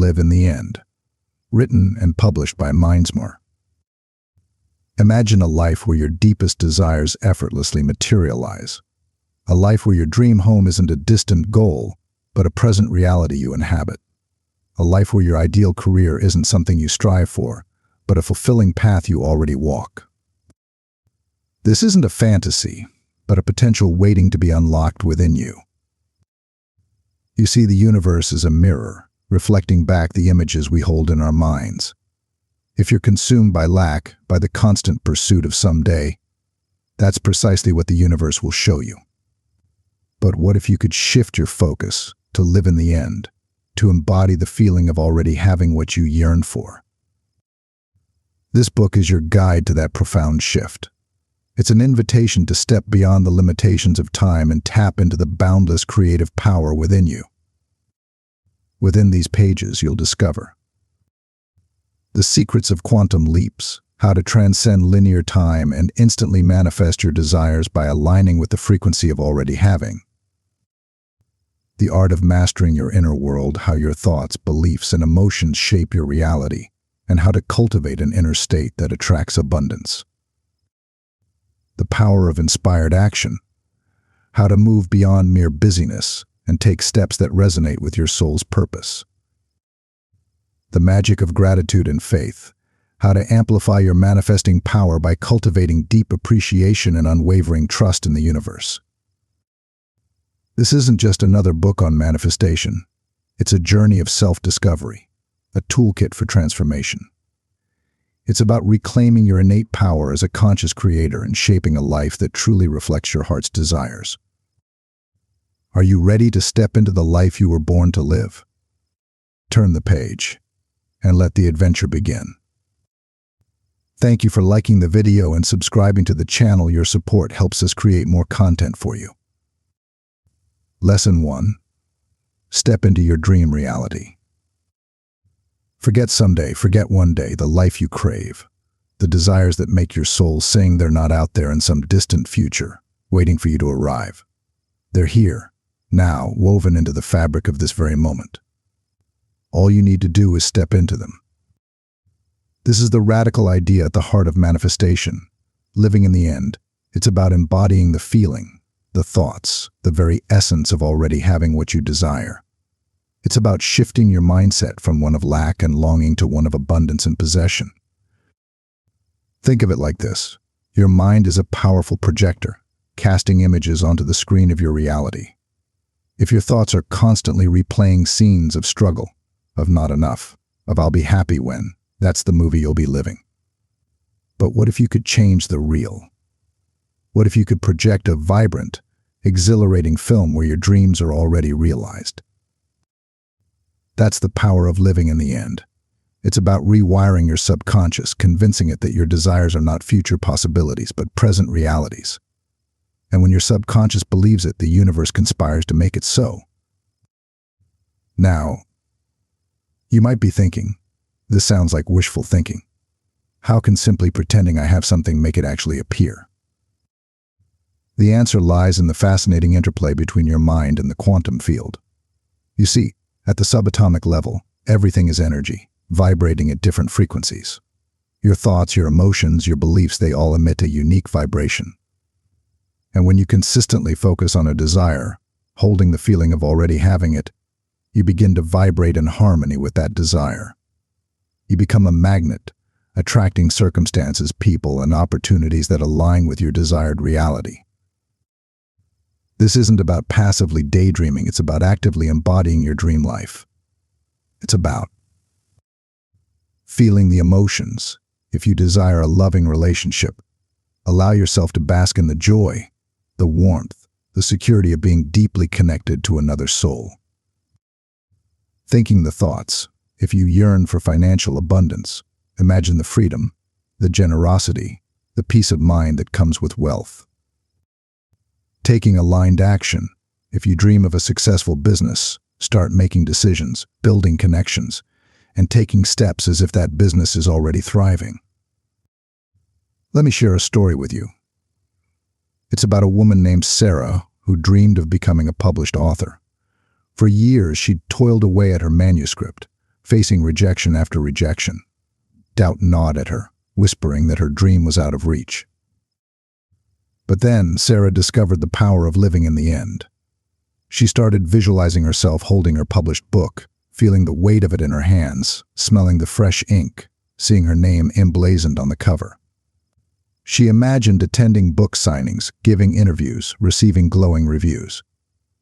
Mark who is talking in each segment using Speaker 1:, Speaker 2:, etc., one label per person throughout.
Speaker 1: Live in the End, written and published by Mindsmore. Imagine a life where your deepest desires effortlessly materialize. A life where your dream home isn't a distant goal, but a present reality you inhabit. A life where your ideal career isn't something you strive for, but a fulfilling path you already walk. This isn't a fantasy, but a potential waiting to be unlocked within you. You see, the universe is a mirror, reflecting back the images we hold in our minds. If you're consumed by lack, by the constant pursuit of someday, that's precisely what the universe will show you. But what if you could shift your focus to live in the end, to embody the feeling of already having what you yearn for? This book is your guide to that profound shift. It's an invitation to step beyond the limitations of time and tap into the boundless creative power within you. Within these pages, you'll discover the secrets of quantum leaps, how to transcend linear time and instantly manifest your desires by aligning with the frequency of already having. The art of mastering your inner world, how your thoughts, beliefs, and emotions shape your reality, and how to cultivate an inner state that attracts abundance. The power of inspired action, how to move beyond mere busyness and take steps that resonate with your soul's purpose. The magic of gratitude and faith, how to amplify your manifesting power by cultivating deep appreciation and unwavering trust in the universe. This isn't just another book on manifestation. It's a journey of self-discovery, a toolkit for transformation. It's about reclaiming your innate power as a conscious creator and shaping a life that truly reflects your heart's desires. Are you ready to step into the life you were born to live? Turn the page and let the adventure begin. Thank you for liking the video and subscribing to the channel. Your support helps us create more content for you. Lesson 1. Step into your dream reality. Forget someday, forget one day, the life you crave. The desires that make your soul sing, they're not out there in some distant future, waiting for you to arrive. They're here, now, woven into the fabric of this very moment. All you need to do is step into them. This is the radical idea at the heart of manifestation. Living in the end, it's about embodying the feeling, the thoughts, the very essence of already having what you desire. It's about shifting your mindset from one of lack and longing to one of abundance and possession. Think of it like this. Your mind is a powerful projector, casting images onto the screen of your reality. If your thoughts are constantly replaying scenes of struggle, of not enough, of I'll be happy when, that's the movie you'll be living. But what if you could change the real? What if you could project a vibrant, exhilarating film where your dreams are already realized? That's the power of living in the end. It's about rewiring your subconscious, convincing it that your desires are not future possibilities, but present realities. And when your subconscious believes it, the universe conspires to make it so. Now, you might be thinking, this sounds like wishful thinking. How can simply pretending I have something make it actually appear? The answer lies in the fascinating interplay between your mind and the quantum field. You see, at the subatomic level, everything is energy, vibrating at different frequencies. Your thoughts, your emotions, your beliefs, they all emit a unique vibration. And when you consistently focus on a desire, holding the feeling of already having it, you begin to vibrate in harmony with that desire. You become a magnet, attracting circumstances, people, and opportunities that align with your desired reality. This isn't about passively daydreaming, it's about actively embodying your dream life. It's about feeling the emotions. If you desire a loving relationship, allow yourself to bask in the joy, the warmth, the security of being deeply connected to another soul. Thinking the thoughts. If you yearn for financial abundance, imagine the freedom, the generosity, the peace of mind that comes with wealth. Taking aligned action. If you dream of a successful business, start making decisions, building connections, and taking steps as if that business is already thriving. Let me share a story with you. It's about a woman named Sarah who dreamed of becoming a published author. For years, she'd toiled away at her manuscript, facing rejection after rejection. Doubt gnawed at her, whispering that her dream was out of reach. But then Sarah discovered the power of living in the end. She started visualizing herself holding her published book, feeling the weight of it in her hands, smelling the fresh ink, seeing her name emblazoned on the cover. She imagined attending book signings, giving interviews, receiving glowing reviews.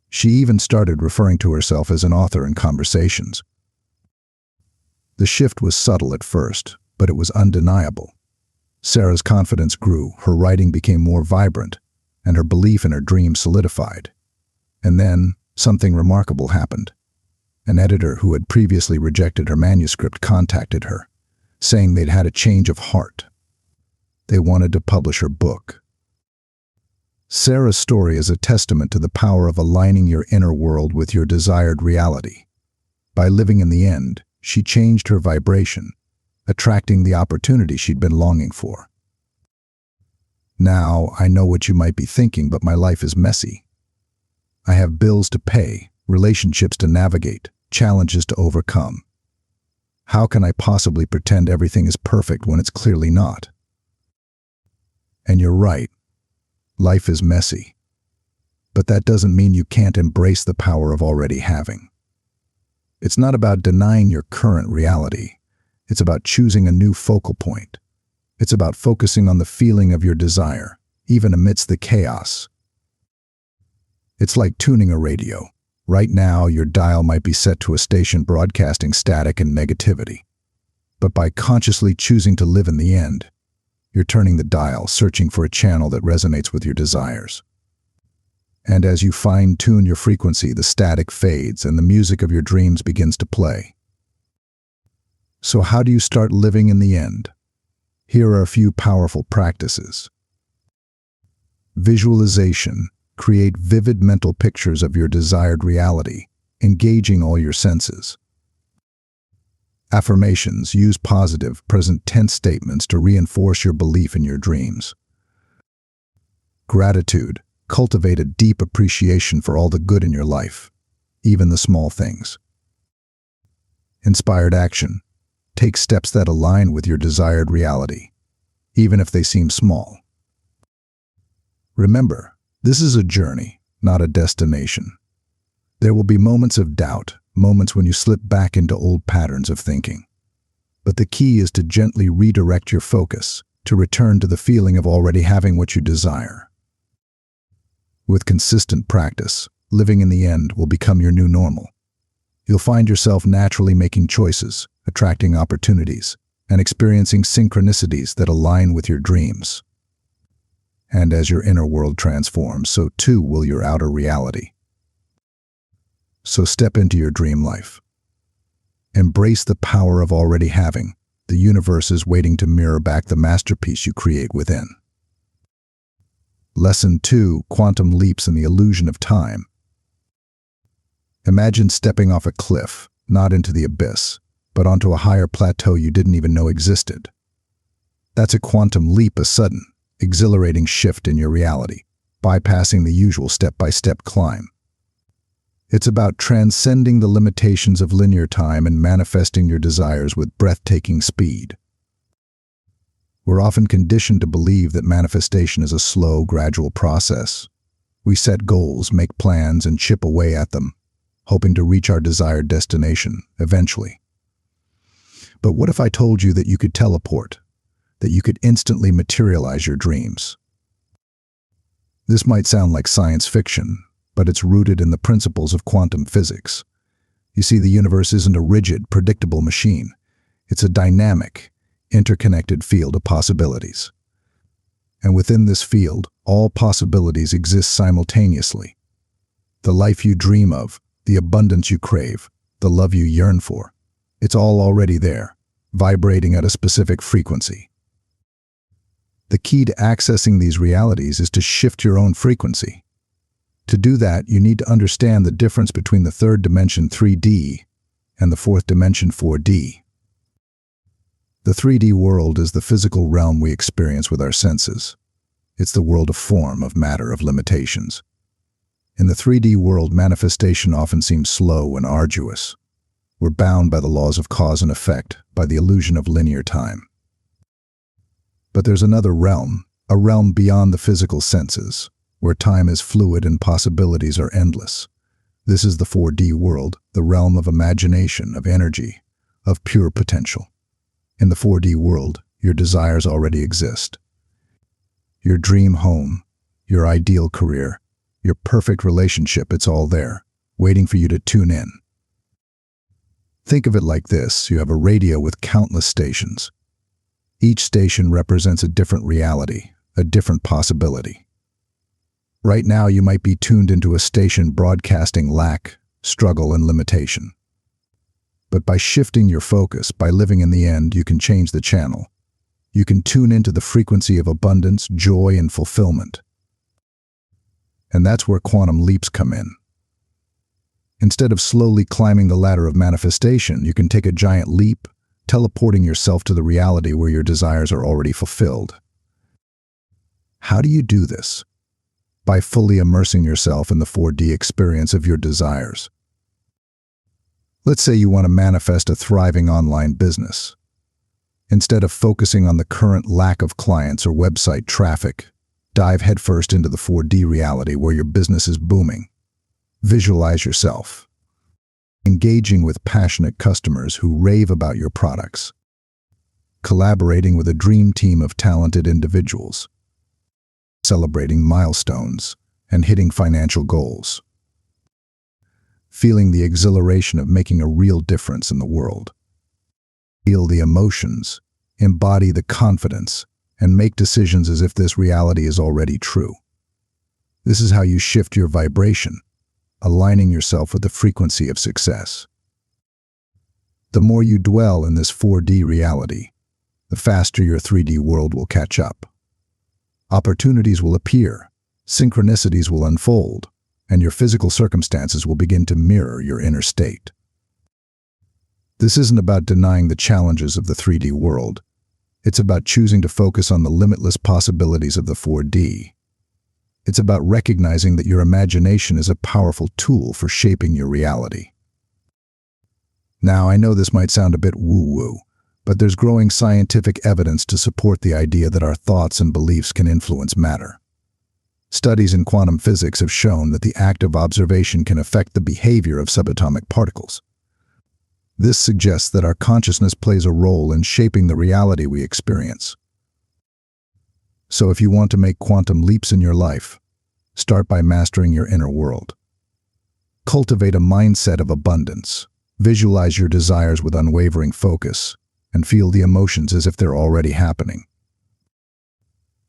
Speaker 1: She even started referring to herself as an author in conversations. The shift was subtle at first, but it was undeniable. Sarah's confidence grew, her writing became more vibrant, and her belief in her dream solidified. And then, something remarkable happened. An editor who had previously rejected her manuscript contacted her, saying they'd had a change of heart. They wanted to publish her book. Sarah's story is a testament to the power of aligning your inner world with your desired reality. By living in the end, she changed her vibration, attracting the opportunity she'd been longing for. Now, I know what you might be thinking, but my life is messy. I have bills to pay, relationships to navigate, challenges to overcome. How can I possibly pretend everything is perfect when it's clearly not? And you're right. Life is messy. But that doesn't mean you can't embrace the power of already having. It's not about denying your current reality. It's about choosing a new focal point. It's about focusing on the feeling of your desire, even amidst the chaos. It's like tuning a radio. Right now, your dial might be set to a station broadcasting static and negativity. But by consciously choosing to live in the end, you're turning the dial, searching for a channel that resonates with your desires. And as you fine-tune your frequency, the static fades and the music of your dreams begins to play. So how do you start living in the end? Here are a few powerful practices. Visualization. Create vivid mental pictures of your desired reality, engaging all your senses. Affirmations. Use positive, present tense statements to reinforce your belief in your dreams. Gratitude. Cultivate a deep appreciation for all the good in your life, even the small things. Inspired action. Take steps that align with your desired reality, even if they seem small. Remember, this is a journey, not a destination. There will be moments of doubt, moments when you slip back into old patterns of thinking. But the key is to gently redirect your focus, to return to the feeling of already having what you desire. With consistent practice, living in the end will become your new normal. You'll find yourself naturally making choices, attracting opportunities, and experiencing synchronicities that align with your dreams. And as your inner world transforms, so too will your outer reality. So step into your dream life. Embrace the power of already having. The universe is waiting to mirror back the masterpiece you create within. Lesson 2: Quantum leaps and the illusion of time. Imagine stepping off a cliff, not into the abyss, but onto a higher plateau you didn't even know existed. That's a quantum leap, a sudden, exhilarating shift in your reality, bypassing the usual step-by-step climb. It's about transcending the limitations of linear time and manifesting your desires with breathtaking speed. We're often conditioned to believe that manifestation is a slow, gradual process. We set goals, make plans, and chip away at them, hoping to reach our desired destination, eventually. But what if I told you that you could teleport, that you could instantly materialize your dreams? This might sound like science fiction, but it's rooted in the principles of quantum physics. You see, the universe isn't a rigid, predictable machine. It's a dynamic, interconnected field of possibilities. And within this field, all possibilities exist simultaneously. The life you dream of, the abundance you crave, the love you yearn for, it's all already there, vibrating at a specific frequency. The key to accessing these realities is to shift your own frequency. To do that, you need to understand the difference between the third dimension 3D and the fourth dimension 4D. The 3D world is the physical realm we experience with our senses. It's the world of form, of matter, of limitations. In the 3D world, manifestation often seems slow and arduous. We're bound by the laws of cause and effect, by the illusion of linear time. But there's another realm, a realm beyond the physical senses, where time is fluid and possibilities are endless. This is the 4D world, the realm of imagination, of energy, of pure potential. In the 4D world, your desires already exist. Your dream home, your ideal career, your perfect relationship, it's all there, waiting for you to tune in. Think of it like this: you have a radio with countless stations. Each station represents a different reality, a different possibility. Right now, you might be tuned into a station broadcasting lack, struggle, and limitation. But by shifting your focus, by living in the end, you can change the channel. You can tune into the frequency of abundance, joy, and fulfillment. And that's where quantum leaps come in. Instead of slowly climbing the ladder of manifestation, you can take a giant leap, teleporting yourself to the reality where your desires are already fulfilled. How do you do this? By fully immersing yourself in the 4D experience of your desires. Let's say you want to manifest a thriving online business. Instead of focusing on the current lack of clients or website traffic, dive headfirst into the 4D reality where your business is booming. Visualize yourself engaging with passionate customers who rave about your products, collaborating with a dream team of talented individuals, celebrating milestones, and hitting financial goals. Feeling the exhilaration of making a real difference in the world. Feel the emotions, embody the confidence, and make decisions as if this reality is already true. This is how you shift your vibration, aligning yourself with the frequency of success. The more you dwell in this 4D reality, the faster your 3D world will catch up. Opportunities will appear, synchronicities will unfold, and your physical circumstances will begin to mirror your inner state. This isn't about denying the challenges of the 3D world. It's about choosing to focus on the limitless possibilities of the 4D. It's about recognizing that your imagination is a powerful tool for shaping your reality. Now, I know this might sound a bit woo-woo, but there's growing scientific evidence to support the idea that our thoughts and beliefs can influence matter. Studies in quantum physics have shown that the act of observation can affect the behavior of subatomic particles. This suggests that our consciousness plays a role in shaping the reality we experience. So if you want to make quantum leaps in your life, start by mastering your inner world. Cultivate a mindset of abundance. Visualize your desires with unwavering focus, and feel the emotions as if they're already happening.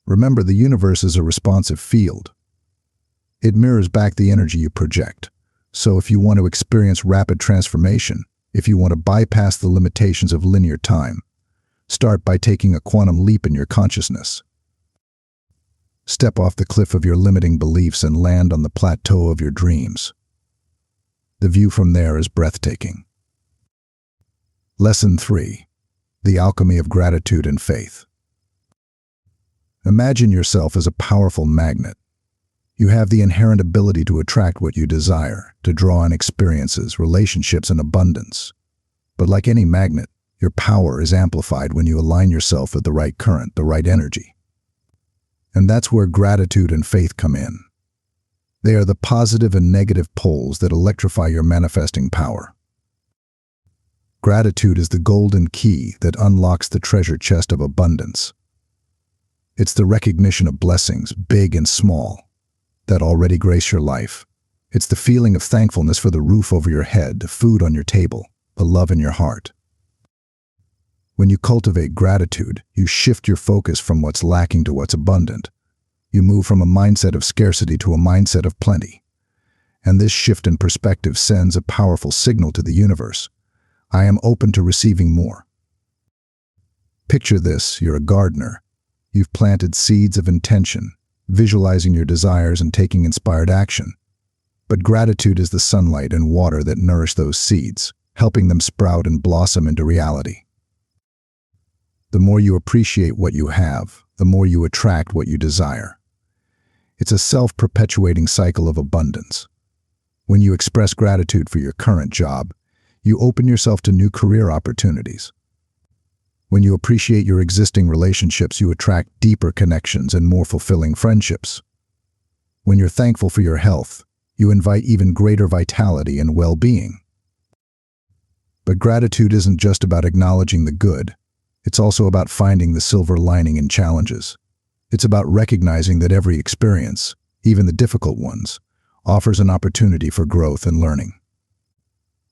Speaker 1: Remember, the universe is a responsive field. It mirrors back the energy you project. So if you want to experience rapid transformation, if you want to bypass the limitations of linear time, start by taking a quantum leap in your consciousness. Step off the cliff of your limiting beliefs and land on the plateau of your dreams. The view from there is breathtaking. Lesson 3. The alchemy of gratitude and faith. Imagine yourself as a powerful magnet. You have the inherent ability to attract what you desire, to draw on experiences, relationships, and abundance. But like any magnet, your power is amplified when you align yourself with the right current, the right energy. And that's where gratitude and faith come in. They are the positive and negative poles that electrify your manifesting power. Gratitude is the golden key that unlocks the treasure chest of abundance. It's the recognition of blessings, big and small, that already grace your life. It's the feeling of thankfulness for the roof over your head, food on your table, the love in your heart. When you cultivate gratitude, you shift your focus from what's lacking to what's abundant. You move from a mindset of scarcity to a mindset of plenty. And this shift in perspective sends a powerful signal to the universe. I am open to receiving more. Picture this: you're a gardener. You've planted seeds of intention, visualizing your desires and taking inspired action. But gratitude is the sunlight and water that nourish those seeds, helping them sprout and blossom into reality. The more you appreciate what you have, the more you attract what you desire. It's a self-perpetuating cycle of abundance. When you express gratitude for your current job, You open yourself to new career opportunities. When you appreciate your existing relationships, you attract deeper connections and more fulfilling friendships. When you're thankful for your health, you invite even greater vitality and well-being. But gratitude isn't just about acknowledging the good. It's also about finding the silver lining in challenges. It's about recognizing that every experience, even the difficult ones, offers an opportunity for growth and learning.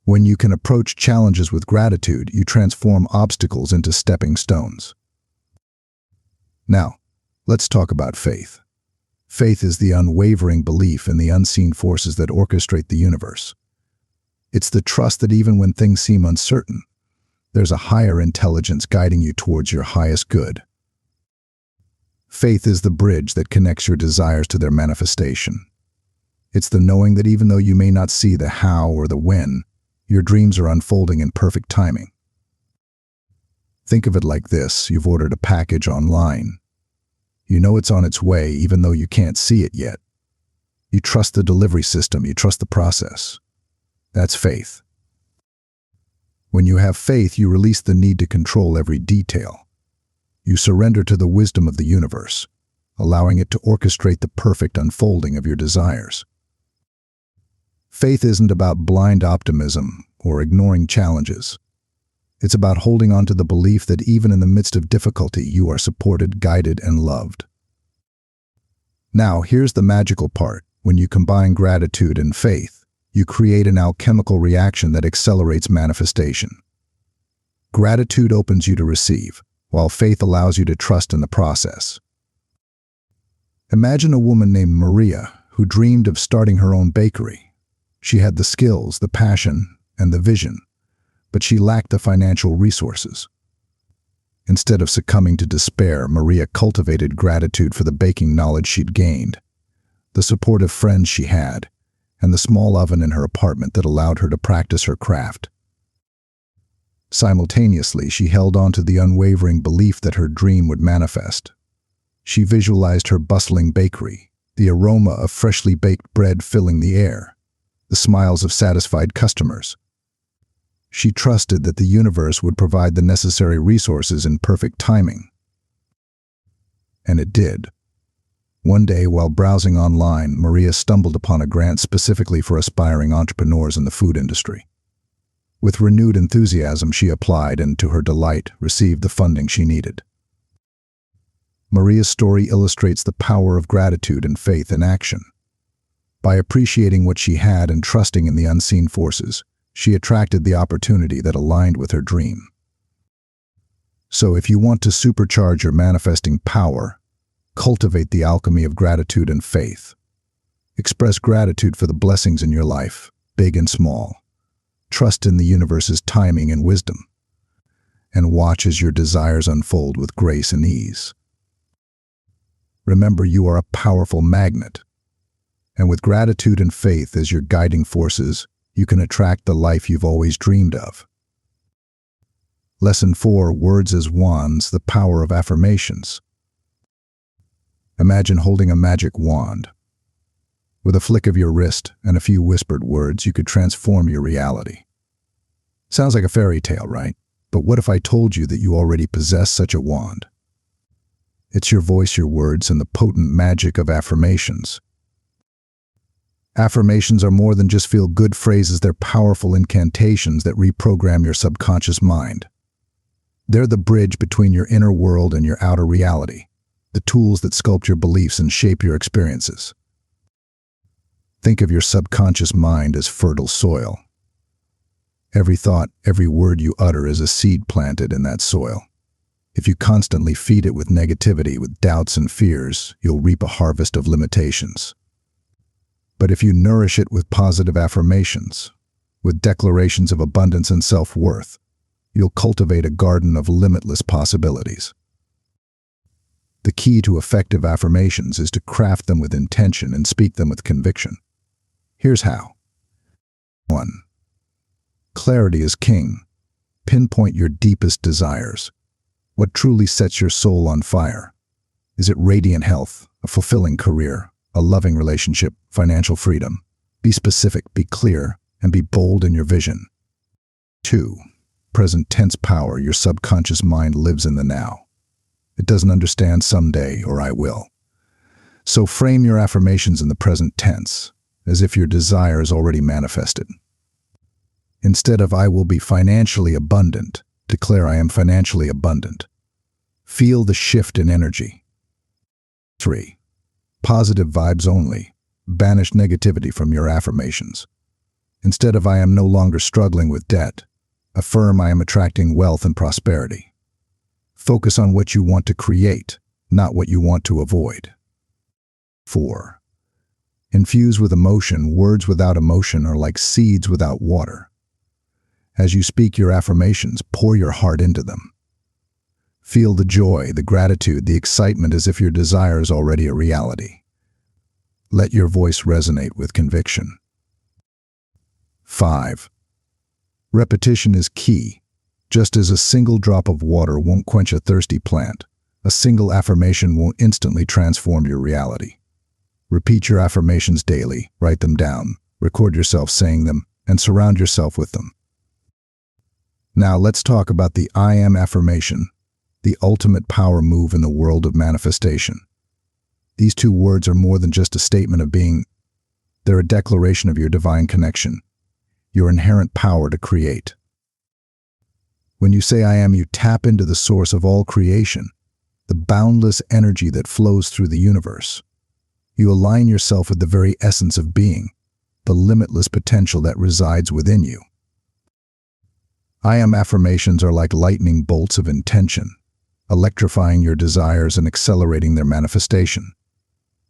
Speaker 1: When you can approach challenges with gratitude, you transform obstacles into stepping stones. Now, let's talk about faith. Faith is the unwavering belief in the unseen forces that orchestrate the universe. It's the trust that even when things seem uncertain, there's a higher intelligence guiding you towards your highest good. Faith is the bridge that connects your desires to their manifestation. It's the knowing that even though you may not see the how or the when, your dreams are unfolding in perfect timing. Think of it like this: you've ordered a package online. You know it's on its way even though you can't see it yet. You trust the delivery system, you trust the process. That's faith. When you have faith, you release the need to control every detail. You surrender to the wisdom of the universe, allowing it to orchestrate the perfect unfolding of your desires. Faith isn't about blind optimism or ignoring challenges. It's about holding on to the belief that even in the midst of difficulty, you are supported, guided, and loved. Now, here's the magical part. When you combine gratitude and faith, you create an alchemical reaction that accelerates manifestation. Gratitude opens you to receive, while faith allows you to trust in the process. Imagine a woman named Maria who dreamed of starting her own bakery. She had the skills, the passion, and the vision, but she lacked the financial resources. Instead of succumbing to despair, Maria cultivated gratitude for the baking knowledge she'd gained, the supportive friends she had, and the small oven in her apartment that allowed her to practice her craft. Simultaneously, she held on to the unwavering belief that her dream would manifest. She visualized her bustling bakery, the aroma of freshly baked bread filling the air, the smiles of satisfied customers. She trusted that the universe would provide the necessary resources in perfect timing. And it did. One day, while browsing online, Maria stumbled upon a grant specifically for aspiring entrepreneurs in the food industry. With renewed enthusiasm, she applied and, to her delight, received the funding she needed. Maria's story illustrates the power of gratitude and faith in action. By appreciating what she had and trusting in the unseen forces, she attracted the opportunity that aligned with her dream. So if you want to supercharge your manifesting power, cultivate the alchemy of gratitude and faith. Express gratitude for the blessings in your life, big and small. Trust in the universe's timing and wisdom, and watch as your desires unfold with grace and ease. Remember, you are a powerful magnet. And with gratitude and faith as your guiding forces, you can attract the life you've always dreamed of. Lesson 4: Words as Wands, the Power of Affirmations. Imagine holding a magic wand. With a flick of your wrist and a few whispered words, you could transform your reality. Sounds like a fairy tale, right? But what if I told you that you already possess such a wand? It's your voice, your words, and the potent magic of affirmations. Affirmations are more than just feel-good phrases. They're powerful incantations that reprogram your subconscious mind. They're the bridge between your inner world and your outer reality, the tools that sculpt your beliefs and shape your experiences. Think of your subconscious mind as fertile soil. Every thought, every word you utter is a seed planted in that soil. If you constantly feed it with negativity, with doubts and fears, you'll reap a harvest of limitations. But if you nourish it with positive affirmations, with declarations of abundance and self-worth, you'll cultivate a garden of limitless possibilities. The key to effective affirmations is to craft them with intention and speak them with conviction. Here's how. 1. Clarity is king. Pinpoint your deepest desires. What truly sets your soul on fire? Is it radiant health, a fulfilling career, a loving relationship, financial freedom? Be specific, be clear, and be bold in your vision. 2. Present tense power. Your subconscious mind lives in the now. It doesn't understand someday or I will. So frame your affirmations in the present tense, as if your desire is already manifested. Instead of I will be financially abundant, declare I am financially abundant. Feel the shift in energy. 3. Positive vibes only. Banish negativity from your affirmations. Instead of I am no longer struggling with debt, affirm I am attracting wealth and prosperity. Focus on what you want to create, not what you want to avoid. 4. Infuse with emotion. Words without emotion are like seeds without water. As you speak your affirmations, pour your heart into them. Feel the joy, the gratitude, the excitement as if your desire is already a reality. Let your voice resonate with conviction. 5. Repetition is key. Just as a single drop of water won't quench a thirsty plant, a single affirmation won't instantly transform your reality. Repeat your affirmations daily, write them down, record yourself saying them, and surround yourself with them. Now let's talk about the I am affirmation, the ultimate power move in the world of manifestation. These 2 words are more than just a statement of being. They're a declaration of your divine connection, your inherent power to create. When you say I am, you tap into the source of all creation, the boundless energy that flows through the universe. You align yourself with the very essence of being, the limitless potential that resides within you. I am affirmations are like lightning bolts of intention, electrifying your desires and accelerating their manifestation.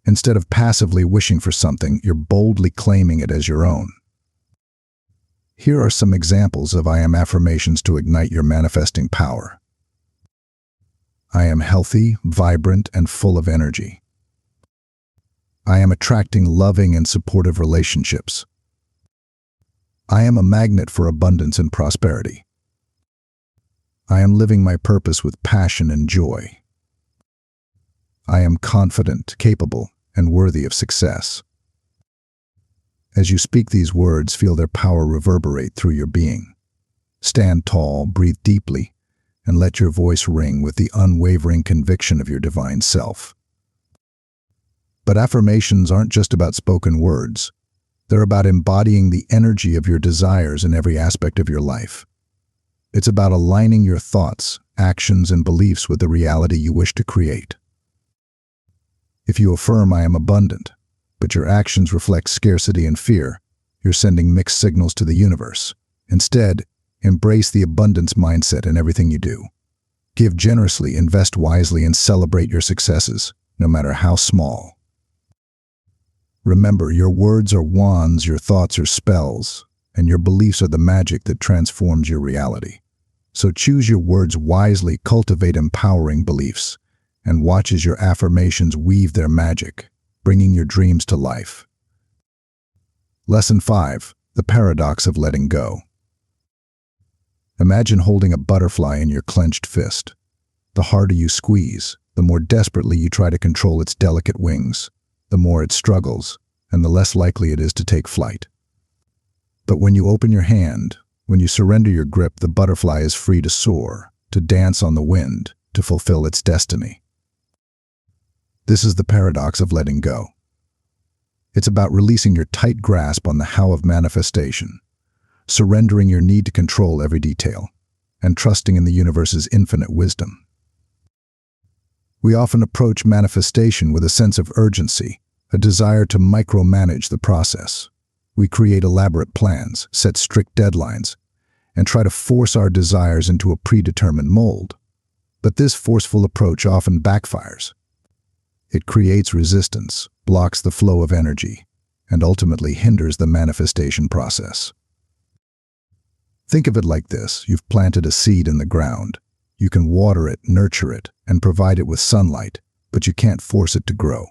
Speaker 1: Instead of passively wishing for something, you're boldly claiming it as your own. Here are some examples of I am affirmations to ignite your manifesting power. I am healthy, vibrant, and full of energy. I am attracting loving and supportive relationships. I am a magnet for abundance and prosperity. I am living my purpose with passion and joy. I am confident, capable, and worthy of success. As you speak these words, feel their power reverberate through your being. Stand tall, breathe deeply, and let your voice ring with the unwavering conviction of your divine self. But affirmations aren't just about spoken words. They're about embodying the energy of your desires in every aspect of your life. It's about aligning your thoughts, actions, and beliefs with the reality you wish to create. If you affirm I am abundant, but your actions reflect scarcity and fear, you're sending mixed signals to the universe. Instead, embrace the abundance mindset in everything you do. Give generously, invest wisely, and celebrate your successes, no matter how small. Remember, your words are wands, your thoughts are spells, and your beliefs are the magic that transforms your reality. So choose your words wisely, cultivate empowering beliefs, and watch as your affirmations weave their magic, bringing your dreams to life. Lesson 5. The paradox of letting go. Imagine holding a butterfly in your clenched fist. The harder you squeeze, the more desperately you try to control its delicate wings, the more it struggles, and the less likely it is to take flight. But when you open your hand, when you surrender your grip, the butterfly is free to soar, to dance on the wind, to fulfill its destiny. This is the paradox of letting go. It's about releasing your tight grasp on the how of manifestation, surrendering your need to control every detail, and trusting in the universe's infinite wisdom. We often approach manifestation with a sense of urgency, a desire to micromanage the process. We create elaborate plans, set strict deadlines, and try to force our desires into a predetermined mold. But this forceful approach often backfires. It creates resistance, blocks the flow of energy, and ultimately hinders the manifestation process. Think of it like this: you've planted a seed in the ground. You can water it, nurture it, and provide it with sunlight, but you can't force it to grow.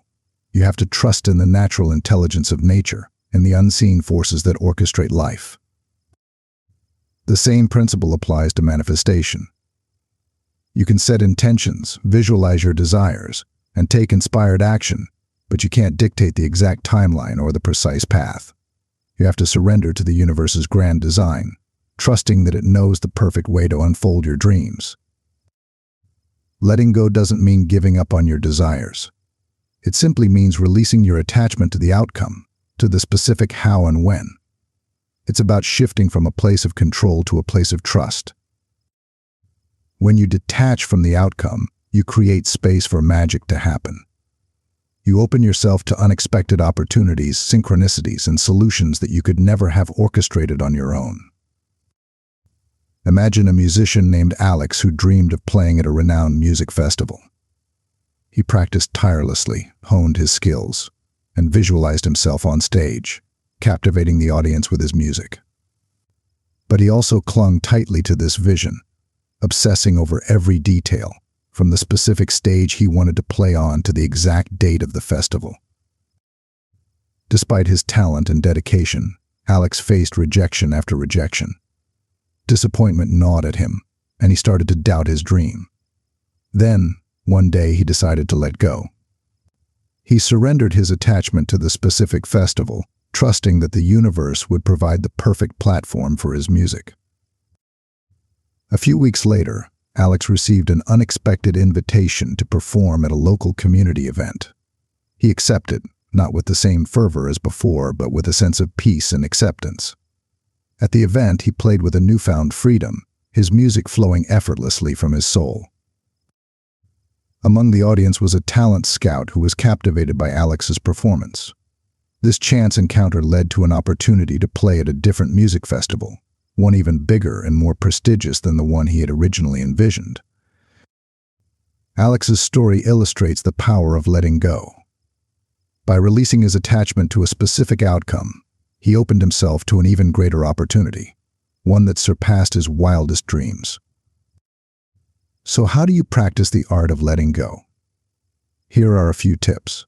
Speaker 1: You have to trust in the natural intelligence of nature and the unseen forces that orchestrate life. The same principle applies to manifestation. You can set intentions, visualize your desires, and take inspired action, but you can't dictate the exact timeline or the precise path. You have to surrender to the universe's grand design, trusting that it knows the perfect way to unfold your dreams. Letting go doesn't mean giving up on your desires. It simply means releasing your attachment to the outcome, to the specific how and when. It's about shifting from a place of control to a place of trust. When you detach from the outcome, you create space for magic to happen. You open yourself to unexpected opportunities, synchronicities, and solutions that you could never have orchestrated on your own. Imagine a musician named Alex who dreamed of playing at a renowned music festival. He practiced tirelessly, honed his skills, and visualized himself on stage, captivating the audience with his music. But he also clung tightly to this vision, obsessing over every detail, from the specific stage he wanted to play on to the exact date of the festival. Despite his talent and dedication, Alex faced rejection after rejection. Disappointment gnawed at him, and he started to doubt his dream. Then, one day, he decided to let go. He surrendered his attachment to the specific festival, trusting that the universe would provide the perfect platform for his music. A few weeks later, Alex received an unexpected invitation to perform at a local community event. He accepted, not with the same fervor as before, but with a sense of peace and acceptance. At the event, he played with a newfound freedom, his music flowing effortlessly from his soul. Among the audience was a talent scout who was captivated by Alex's performance. This chance encounter led to an opportunity to play at a different music festival, one even bigger and more prestigious than the one he had originally envisioned. Alex's story illustrates the power of letting go. By releasing his attachment to a specific outcome, he opened himself to an even greater opportunity, one that surpassed his wildest dreams. So how do you practice the art of letting go? Here are a few tips.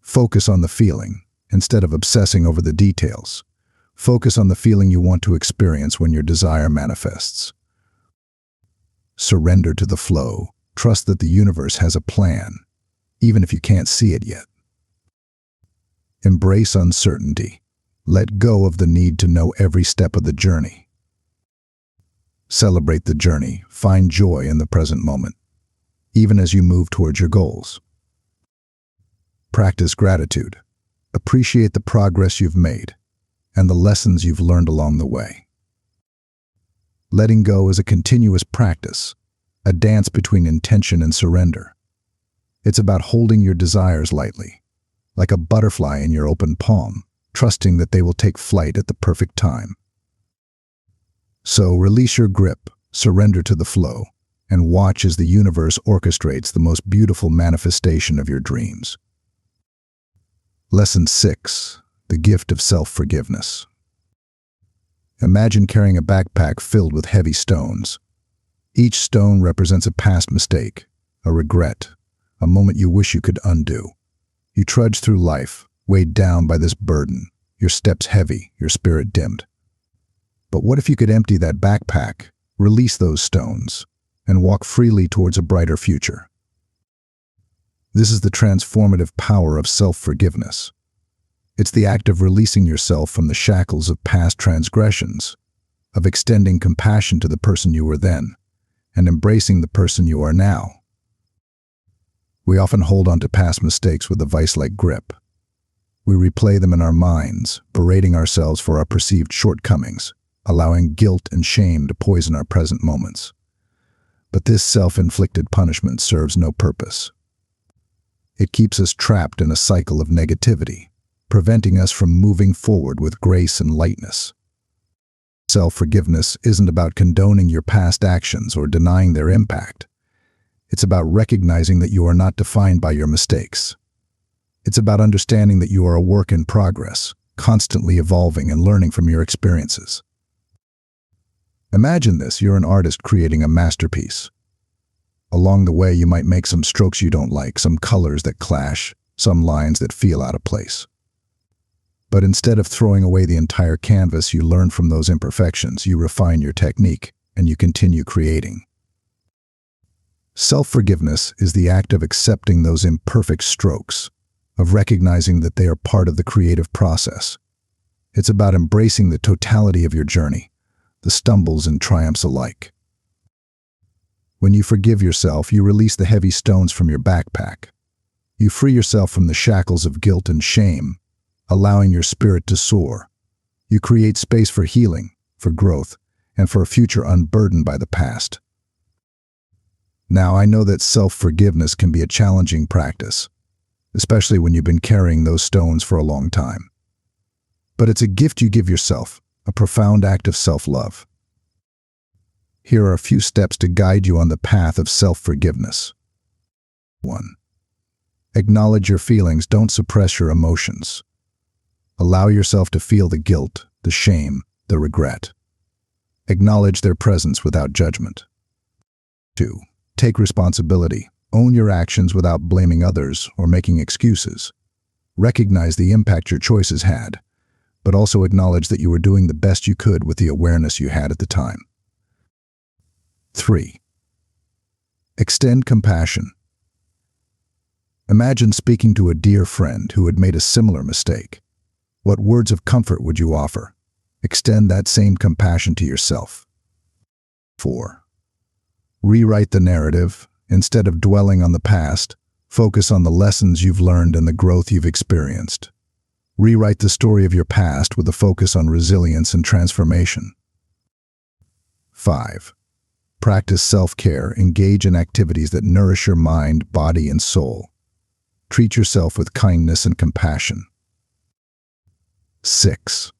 Speaker 1: Focus on the feeling, instead of obsessing over the details. Focus on the feeling you want to experience when your desire manifests. Surrender to the flow. Trust that the universe has a plan, even if you can't see it yet. Embrace uncertainty. Let go of the need to know every step of the journey. Celebrate the journey. Find joy in the present moment, even as you move towards your goals. Practice gratitude. Appreciate the progress you've made and the lessons you've learned along the way. Letting go is a continuous practice, a dance between intention and surrender. It's about holding your desires lightly, like a butterfly in your open palm, trusting that they will take flight at the perfect time. So release your grip, surrender to the flow, and watch as the universe orchestrates the most beautiful manifestation of your dreams. Lesson 6. The gift of self-forgiveness. Imagine carrying a backpack filled with heavy stones. Each stone represents a past mistake, a regret, a moment you wish you could undo. You trudge through life, weighed down by this burden, your steps heavy, your spirit dimmed. But what if you could empty that backpack, release those stones, and walk freely towards a brighter future? This is the transformative power of self-forgiveness. It's the act of releasing yourself from the shackles of past transgressions, of extending compassion to the person you were then, and embracing the person you are now. We often hold on to past mistakes with a vice-like grip. We replay them in our minds, berating ourselves for our perceived shortcomings, allowing guilt and shame to poison our present moments. But this self-inflicted punishment serves no purpose. It keeps us trapped in a cycle of negativity, preventing us from moving forward with grace and lightness. Self-forgiveness isn't about condoning your past actions or denying their impact. It's about recognizing that you are not defined by your mistakes. It's about understanding that you are a work in progress, constantly evolving and learning from your experiences. Imagine this: you're an artist creating a masterpiece. Along the way, you might make some strokes you don't like, some colors that clash, some lines that feel out of place. But instead of throwing away the entire canvas, you learn from those imperfections, you refine your technique, and you continue creating. Self-forgiveness is the act of accepting those imperfect strokes, of recognizing that they are part of the creative process. It's about embracing the totality of your journey, the stumbles and triumphs alike. When you forgive yourself, you release the heavy stones from your backpack. You free yourself from the shackles of guilt and shame, allowing your spirit to soar. You create space for healing, for growth, and for a future unburdened by the past. Now, I know that self-forgiveness can be a challenging practice, especially when you've been carrying those stones for a long time. But it's a gift you give yourself, a profound act of self-love. Here are a few steps to guide you on the path of self-forgiveness. 1. Acknowledge your feelings. Don't suppress your emotions. Allow yourself to feel the guilt, the shame, the regret. Acknowledge their presence without judgment. 2. Take responsibility. Own your actions without blaming others or making excuses. Recognize the impact your choices had, but also acknowledge that you were doing the best you could with the awareness you had at the time. 3. Extend compassion. Imagine speaking to a dear friend who had made a similar mistake. What words of comfort would you offer? Extend that same compassion to yourself. 4. Rewrite the narrative. Instead of dwelling on the past, focus on the lessons you've learned and the growth you've experienced. Rewrite the story of your past with a focus on resilience and transformation. 5. Practice self-care. Engage in activities that nourish your mind, body, and soul. Treat yourself with kindness and compassion. 6.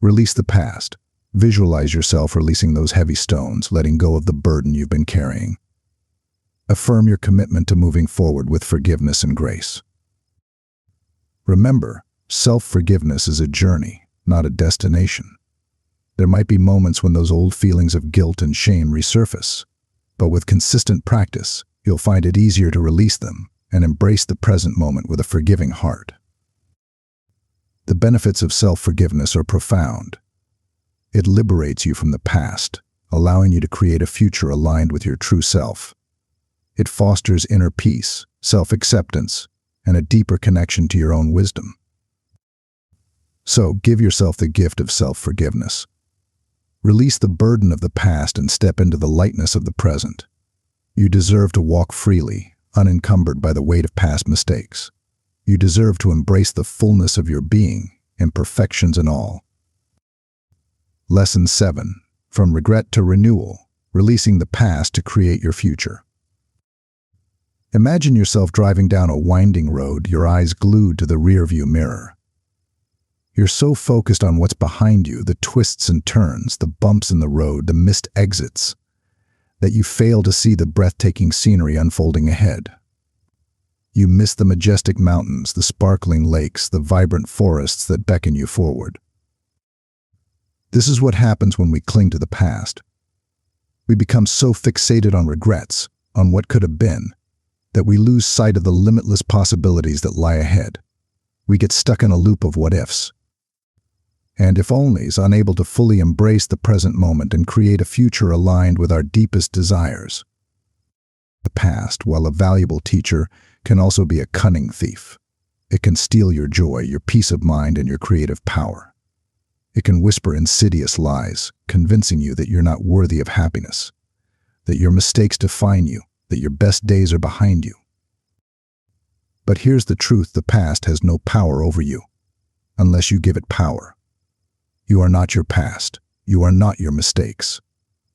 Speaker 1: Release the past. Visualize yourself releasing those heavy stones, letting go of the burden you've been carrying. Affirm your commitment to moving forward with forgiveness and grace. Remember, self-forgiveness is a journey, not a destination. There might be moments when those old feelings of guilt and shame resurface, but with consistent practice, you'll find it easier to release them and embrace the present moment with a forgiving heart. The benefits of self-forgiveness are profound. It liberates you from the past, allowing you to create a future aligned with your true self. It fosters inner peace, self-acceptance, and a deeper connection to your own wisdom. So, give yourself the gift of self-forgiveness. Release the burden of the past and step into the lightness of the present. You deserve to walk freely, unencumbered by the weight of past mistakes. You deserve to embrace the fullness of your being, imperfections and all. Lesson 7. From regret to renewal, releasing the past to create your future. Imagine yourself driving down a winding road, your eyes glued to the rearview mirror. You're so focused on what's behind you, the twists and turns, the bumps in the road, the missed exits, that you fail to see the breathtaking scenery unfolding ahead. You miss the majestic mountains, the sparkling lakes, the vibrant forests that beckon you forward. This is what happens when we cling to the past. We become so fixated on regrets, on what could have been, that we lose sight of the limitless possibilities that lie ahead. We get stuck in a loop of what-ifs. And if-onlys, unable to fully embrace the present moment and create a future aligned with our deepest desires. The past, while a valuable teacher, can also be a cunning thief. It can steal your joy, your peace of mind, and your creative power. It can whisper insidious lies, convincing you that you're not worthy of happiness, that your mistakes define you, that your best days are behind you. But here's the truth: the past has no power over you, unless you give it power. You are not your past. You are not your mistakes.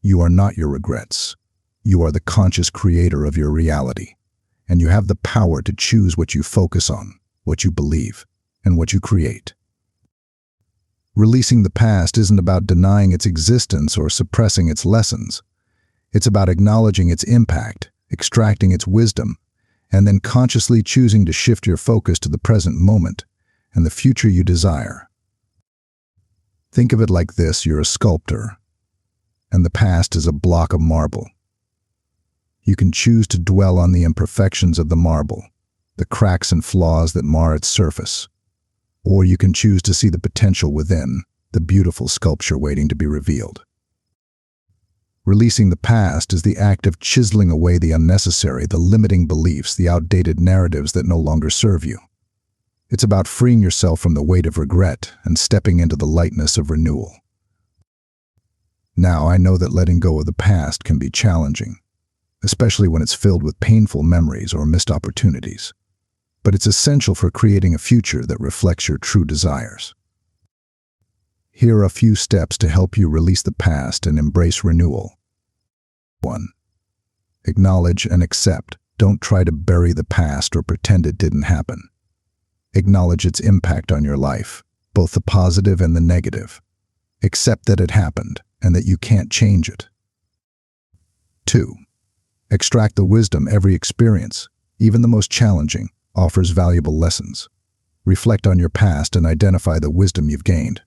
Speaker 1: You are not your regrets. You are the conscious creator of your reality, and you have the power to choose what you focus on, what you believe, and what you create. Releasing the past isn't about denying its existence or suppressing its lessons. It's about acknowledging its impact, extracting its wisdom, and then consciously choosing to shift your focus to the present moment and the future you desire. Think of it like this: you're a sculptor, and the past is a block of marble. You can choose to dwell on the imperfections of the marble, the cracks and flaws that mar its surface. Or you can choose to see the potential within, the beautiful sculpture waiting to be revealed. Releasing the past is the act of chiseling away the unnecessary, the limiting beliefs, the outdated narratives that no longer serve you. It's about freeing yourself from the weight of regret and stepping into the lightness of renewal. Now, I know that letting go of the past can be challenging, especially when it's filled with painful memories or missed opportunities. But it's essential for creating a future that reflects your true desires. Here are a few steps to help you release the past and embrace renewal. 1. Acknowledge and accept. Don't try to bury the past or pretend it didn't happen. Acknowledge its impact on your life, both the positive and the negative. Accept that it happened and that you can't change it. 2. Extract the wisdom. Every experience, even the most challenging, offers valuable lessons. Reflect on your past and identify the wisdom you've gained.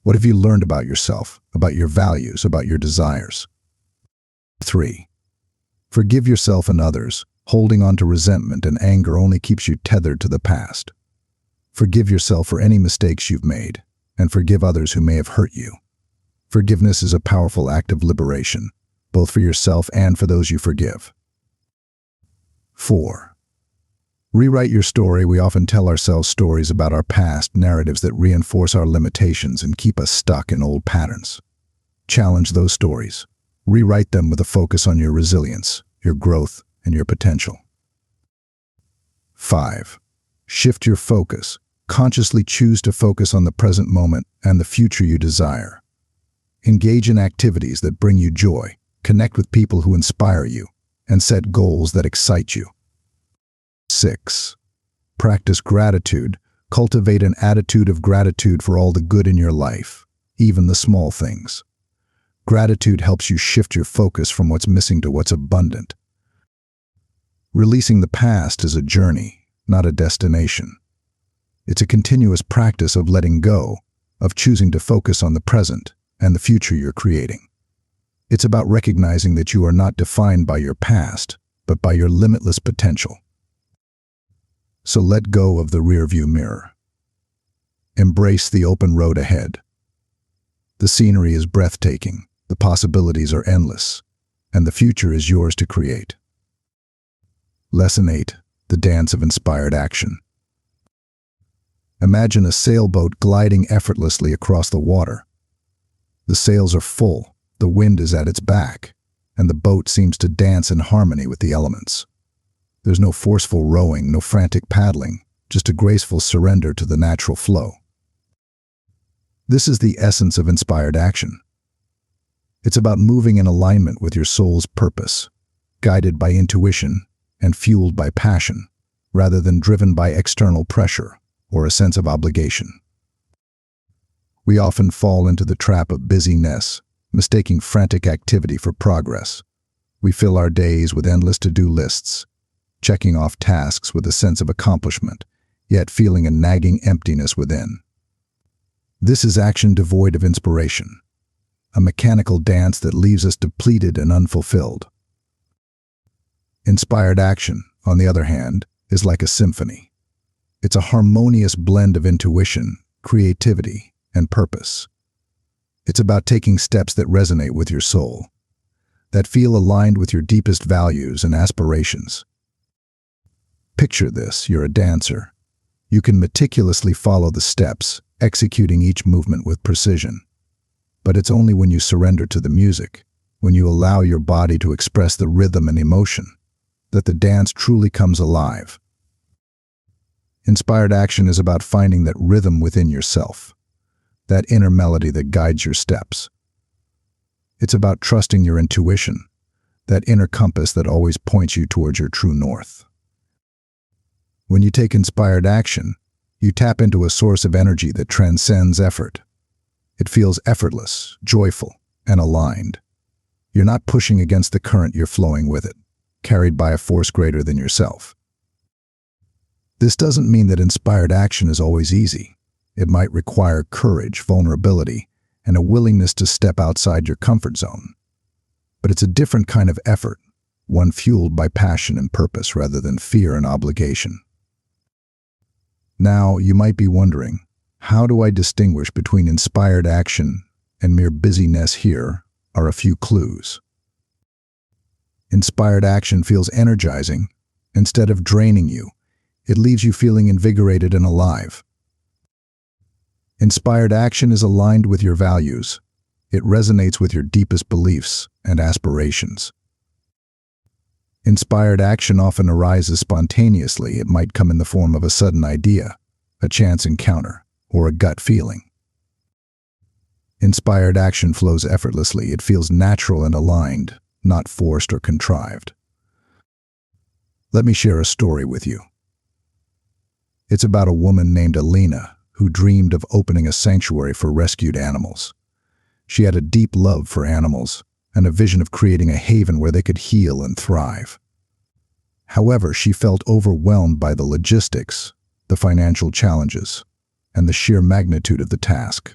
Speaker 1: What have you learned about yourself, about your values, about your desires? 3. Forgive yourself and others. Holding on to resentment and anger only keeps you tethered to the past. Forgive yourself for any mistakes you've made, and forgive others who may have hurt you. Forgiveness is a powerful act of liberation, both for yourself and for those you forgive. 4. Rewrite your story. We often tell ourselves stories about our past, narratives that reinforce our limitations and keep us stuck in old patterns. Challenge those stories. Rewrite them with a focus on your resilience, your growth, and your potential. 5. Shift your focus. Consciously choose to focus on the present moment and the future you desire. Engage in activities that bring you joy, connect with people who inspire you, and set goals that excite you. 6. Practice gratitude. Cultivate an attitude of gratitude for all the good in your life, even the small things. Gratitude helps you shift your focus from what's missing to what's abundant. Releasing the past is a journey, not a destination. It's a continuous practice of letting go, of choosing to focus on the present and the future you're creating. It's about recognizing that you are not defined by your past, but by your limitless potential. So let go of the rearview mirror. Embrace the open road ahead. The scenery is breathtaking, the possibilities are endless, and the future is yours to create. Lesson 8. The dance of inspired action. Imagine a sailboat gliding effortlessly across the water. The sails are full, the wind is at its back, and the boat seems to dance in harmony with the elements. There's no forceful rowing, no frantic paddling, just a graceful surrender to the natural flow. This is the essence of inspired action. It's about moving in alignment with your soul's purpose, guided by intuition and fueled by passion, rather than driven by external pressure or a sense of obligation. We often fall into the trap of busyness, mistaking frantic activity for progress. We fill our days with endless to-do lists, checking off tasks with a sense of accomplishment, yet feeling a nagging emptiness within. This is action devoid of inspiration, a mechanical dance that leaves us depleted and unfulfilled. Inspired action, on the other hand, is like a symphony. It's a harmonious blend of intuition, creativity, and purpose. It's about taking steps that resonate with your soul, that feel aligned with your deepest values and aspirations. Picture this: you're a dancer. You can meticulously follow the steps, executing each movement with precision. But it's only when you surrender to the music, when you allow your body to express the rhythm and emotion, that the dance truly comes alive. Inspired action is about finding that rhythm within yourself, that inner melody that guides your steps. It's about trusting your intuition, that inner compass that always points you towards your true north. When you take inspired action, you tap into a source of energy that transcends effort. It feels effortless, joyful, and aligned. You're not pushing against the current, you're flowing with it, carried by a force greater than yourself. This doesn't mean that inspired action is always easy. It might require courage, vulnerability, and a willingness to step outside your comfort zone. But it's a different kind of effort, one fueled by passion and purpose rather than fear and obligation. Now, you might be wondering, how do I distinguish between inspired action and mere busyness? Here are a few clues. Inspired action feels energizing instead of draining you. It leaves you feeling invigorated and alive. Inspired action is aligned with your values. It resonates with your deepest beliefs and aspirations. Inspired action often arises spontaneously. It might come in the form of a sudden idea, a chance encounter, or a gut feeling. Inspired action flows effortlessly. It feels natural and aligned, not forced or contrived. Let me share a story with you. It's about a woman named Alina who dreamed of opening a sanctuary for rescued animals. She had a deep love for animals and a vision of creating a haven where they could heal and thrive. However, she felt overwhelmed by the logistics, the financial challenges, and the sheer magnitude of the task.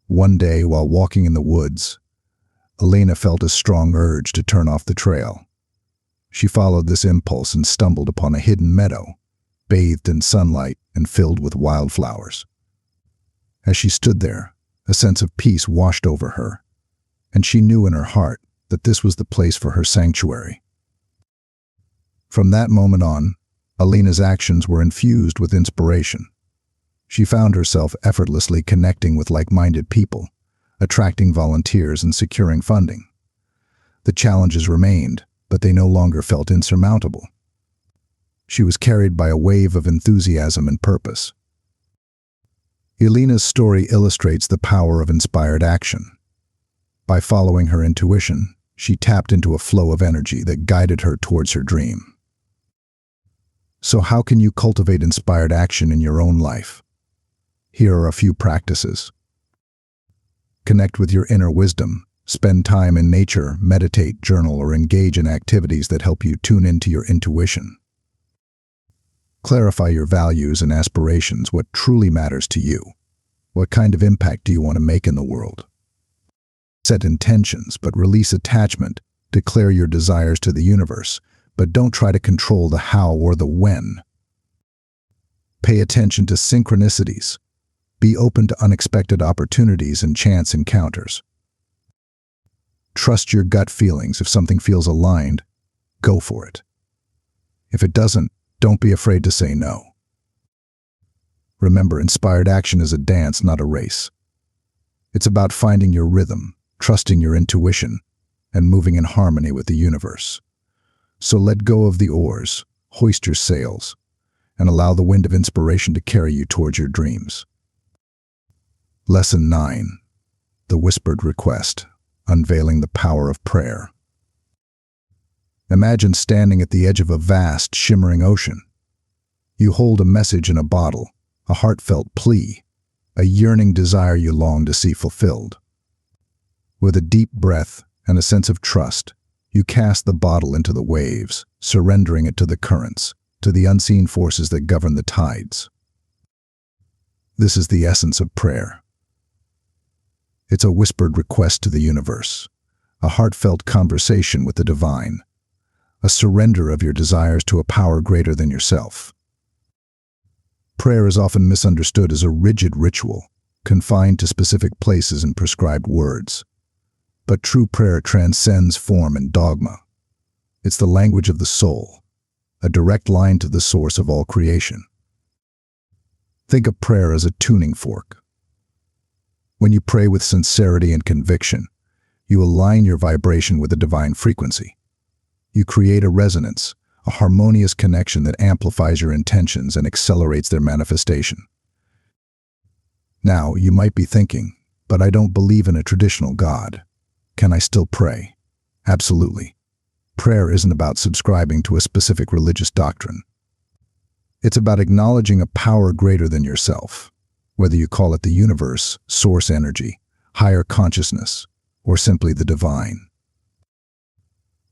Speaker 1: One day, while walking in the woods, Alina felt a strong urge to turn off the trail. She followed this impulse and stumbled upon a hidden meadow, bathed in sunlight and filled with wildflowers. As she stood there, a sense of peace washed over her, and she knew in her heart that this was the place for her sanctuary. From that moment on, Alina's actions were infused with inspiration. She found herself effortlessly connecting with like-minded people, attracting volunteers and securing funding. The challenges remained, but they no longer felt insurmountable. She was carried by a wave of enthusiasm and purpose. Alina's story illustrates the power of inspired action. By following her intuition, she tapped into a flow of energy that guided her towards her dream. So how can you cultivate inspired action in your own life? Here are a few practices. Connect with your inner wisdom. Spend time in nature, meditate, journal, or engage in activities that help you tune into your intuition. Clarify your values and aspirations. What truly matters to you? What kind of impact do you want to make in the world? Set intentions, but release attachment. Declare your desires to the universe, but don't try to control the how or the when. Pay attention to synchronicities. Be open to unexpected opportunities and chance encounters. Trust your gut feelings. If something feels aligned, go for it. If it doesn't, don't be afraid to say no. Remember, inspired action is a dance, not a race. It's about finding your rhythm, trusting your intuition, and moving in harmony with the universe. So let go of the oars, hoist your sails, and allow the wind of inspiration to carry you towards your dreams. Lesson 9. The Whispered Request. Unveiling the power of prayer. Imagine standing at the edge of a vast, shimmering ocean. You hold a message in a bottle, a heartfelt plea, a yearning desire you long to see fulfilled. With a deep breath and a sense of trust, you cast the bottle into the waves, surrendering it to the currents, to the unseen forces that govern the tides. This is the essence of prayer. It's a whispered request to the universe, a heartfelt conversation with the divine, a surrender of your desires to a power greater than yourself. Prayer is often misunderstood as a rigid ritual, confined to specific places and prescribed words. But true prayer transcends form and dogma. It's the language of the soul, a direct line to the source of all creation. Think of prayer as a tuning fork. When you pray with sincerity and conviction, you align your vibration with the divine frequency. You create a resonance, a harmonious connection that amplifies your intentions and accelerates their manifestation. Now, you might be thinking, but I don't believe in a traditional God. Can I still pray? Absolutely. Prayer isn't about subscribing to a specific religious doctrine. It's about acknowledging a power greater than yourself, whether you call it the universe, source energy, higher consciousness, or simply the divine.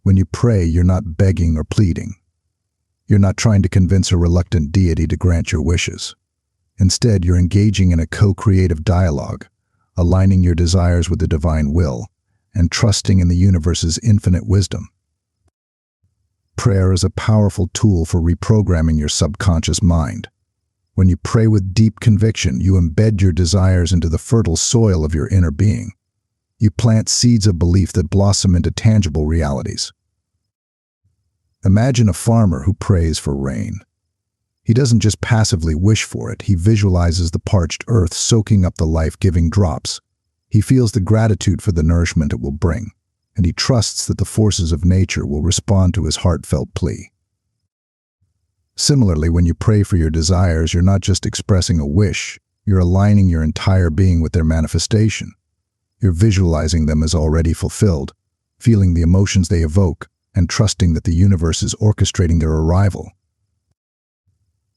Speaker 1: When you pray, you're not begging or pleading. You're not trying to convince a reluctant deity to grant your wishes. Instead, you're engaging in a co-creative dialogue, aligning your desires with the divine will, and trusting in the universe's infinite wisdom. Prayer is a powerful tool for reprogramming your subconscious mind. When you pray with deep conviction, you embed your desires into the fertile soil of your inner being. You plant seeds of belief that blossom into tangible realities. Imagine a farmer who prays for rain. He doesn't just passively wish for it, he visualizes the parched earth soaking up the life-giving drops. He feels the gratitude for the nourishment it will bring, and he trusts that the forces of nature will respond to his heartfelt plea. Similarly, when you pray for your desires, you're not just expressing a wish, you're aligning your entire being with their manifestation. You're visualizing them as already fulfilled, feeling the emotions they evoke, and trusting that the universe is orchestrating their arrival.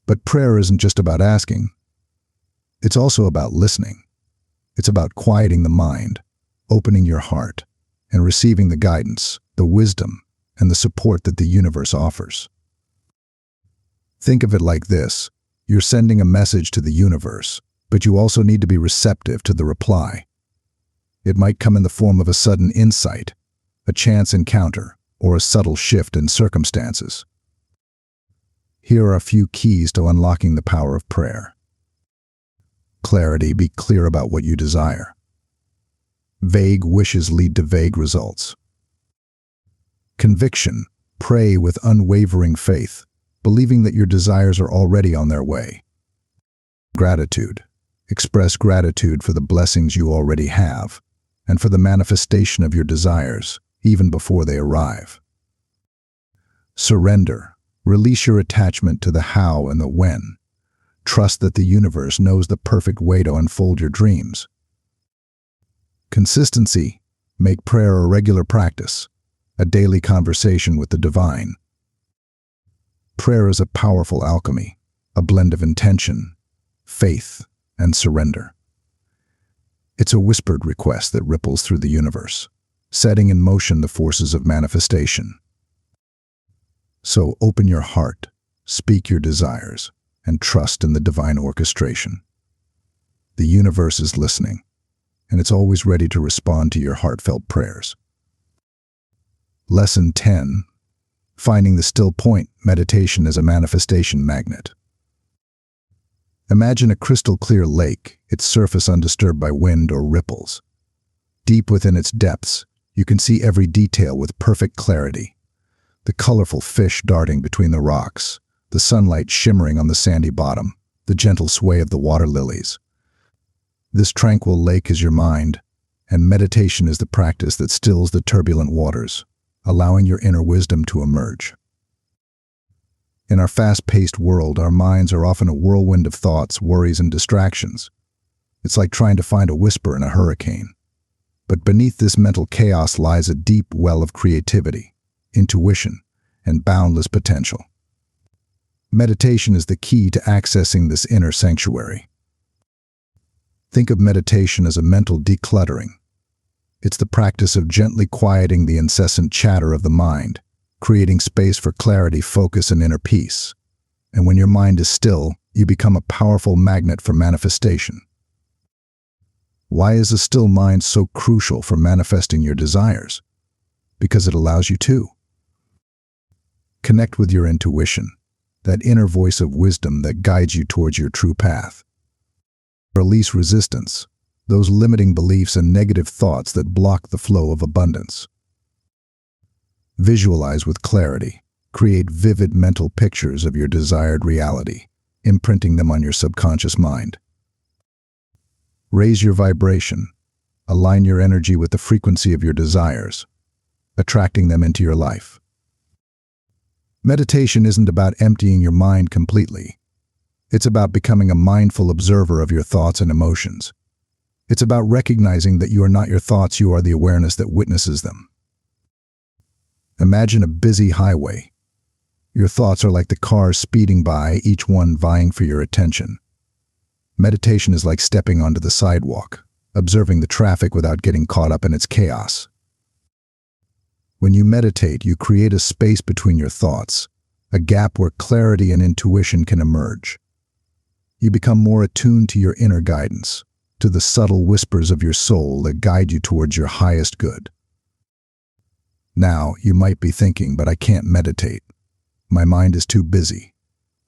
Speaker 1: But prayer isn't just about asking. It's also about listening. It's about quieting the mind, opening your heart, and receiving the guidance, the wisdom, and the support that the universe offers. Think of it like this. You're sending a message to the universe, but you also need to be receptive to the reply. It might come in the form of a sudden insight, a chance encounter, or a subtle shift in circumstances. Here are a few keys to unlocking the power of prayer. Clarity, be clear about what you desire. Vague wishes lead to vague results. Conviction, pray with unwavering faith, believing that your desires are already on their way. Gratitude, express gratitude for the blessings you already have, and for the manifestation of your desires, even before they arrive. Surrender, release your attachment to the how and the when. Trust that the universe knows the perfect way to unfold your dreams. Consistency, make prayer a regular practice, a daily conversation with the divine. Prayer is a powerful alchemy, a blend of intention, faith, and surrender. It's a whispered request that ripples through the universe, setting in motion the forces of manifestation. So open your heart, speak your desires, and trust in the divine orchestration. The universe is listening, and it's always ready to respond to your heartfelt prayers. Lesson 10. Finding the still point, meditation as a manifestation magnet. Imagine a crystal-clear lake, its surface undisturbed by wind or ripples. Deep within its depths, you can see every detail with perfect clarity. The colorful fish darting between the rocks, the sunlight shimmering on the sandy bottom, the gentle sway of the water lilies. This tranquil lake is your mind, and meditation is the practice that stills the turbulent waters, allowing your inner wisdom to emerge. In our fast-paced world, our minds are often a whirlwind of thoughts, worries, and distractions. It's like trying to find a whisper in a hurricane. But beneath this mental chaos lies a deep well of creativity, intuition, and boundless potential. Meditation is the key to accessing this inner sanctuary. Think of meditation as a mental decluttering. It's the practice of gently quieting the incessant chatter of the mind, creating space for clarity, focus, and inner peace. And when your mind is still, you become a powerful magnet for manifestation. Why is a still mind so crucial for manifesting your desires? Because it allows you to connect with your intuition, that inner voice of wisdom that guides you towards your true path. Release resistance, those limiting beliefs and negative thoughts that block the flow of abundance. Visualize with clarity. Create vivid mental pictures of your desired reality, imprinting them on your subconscious mind. Raise your vibration. Align your energy with the frequency of your desires, attracting them into your life. Meditation isn't about emptying your mind completely. It's about becoming a mindful observer of your thoughts and emotions. It's about recognizing that you are not your thoughts, you are the awareness that witnesses them. Imagine a busy highway. Your thoughts are like the cars speeding by, each one vying for your attention. Meditation is like stepping onto the sidewalk, observing the traffic without getting caught up in its chaos. When you meditate, you create a space between your thoughts, a gap where clarity and intuition can emerge. You become more attuned to your inner guidance, to the subtle whispers of your soul that guide you towards your highest good. Now, you might be thinking, but I can't meditate. My mind is too busy.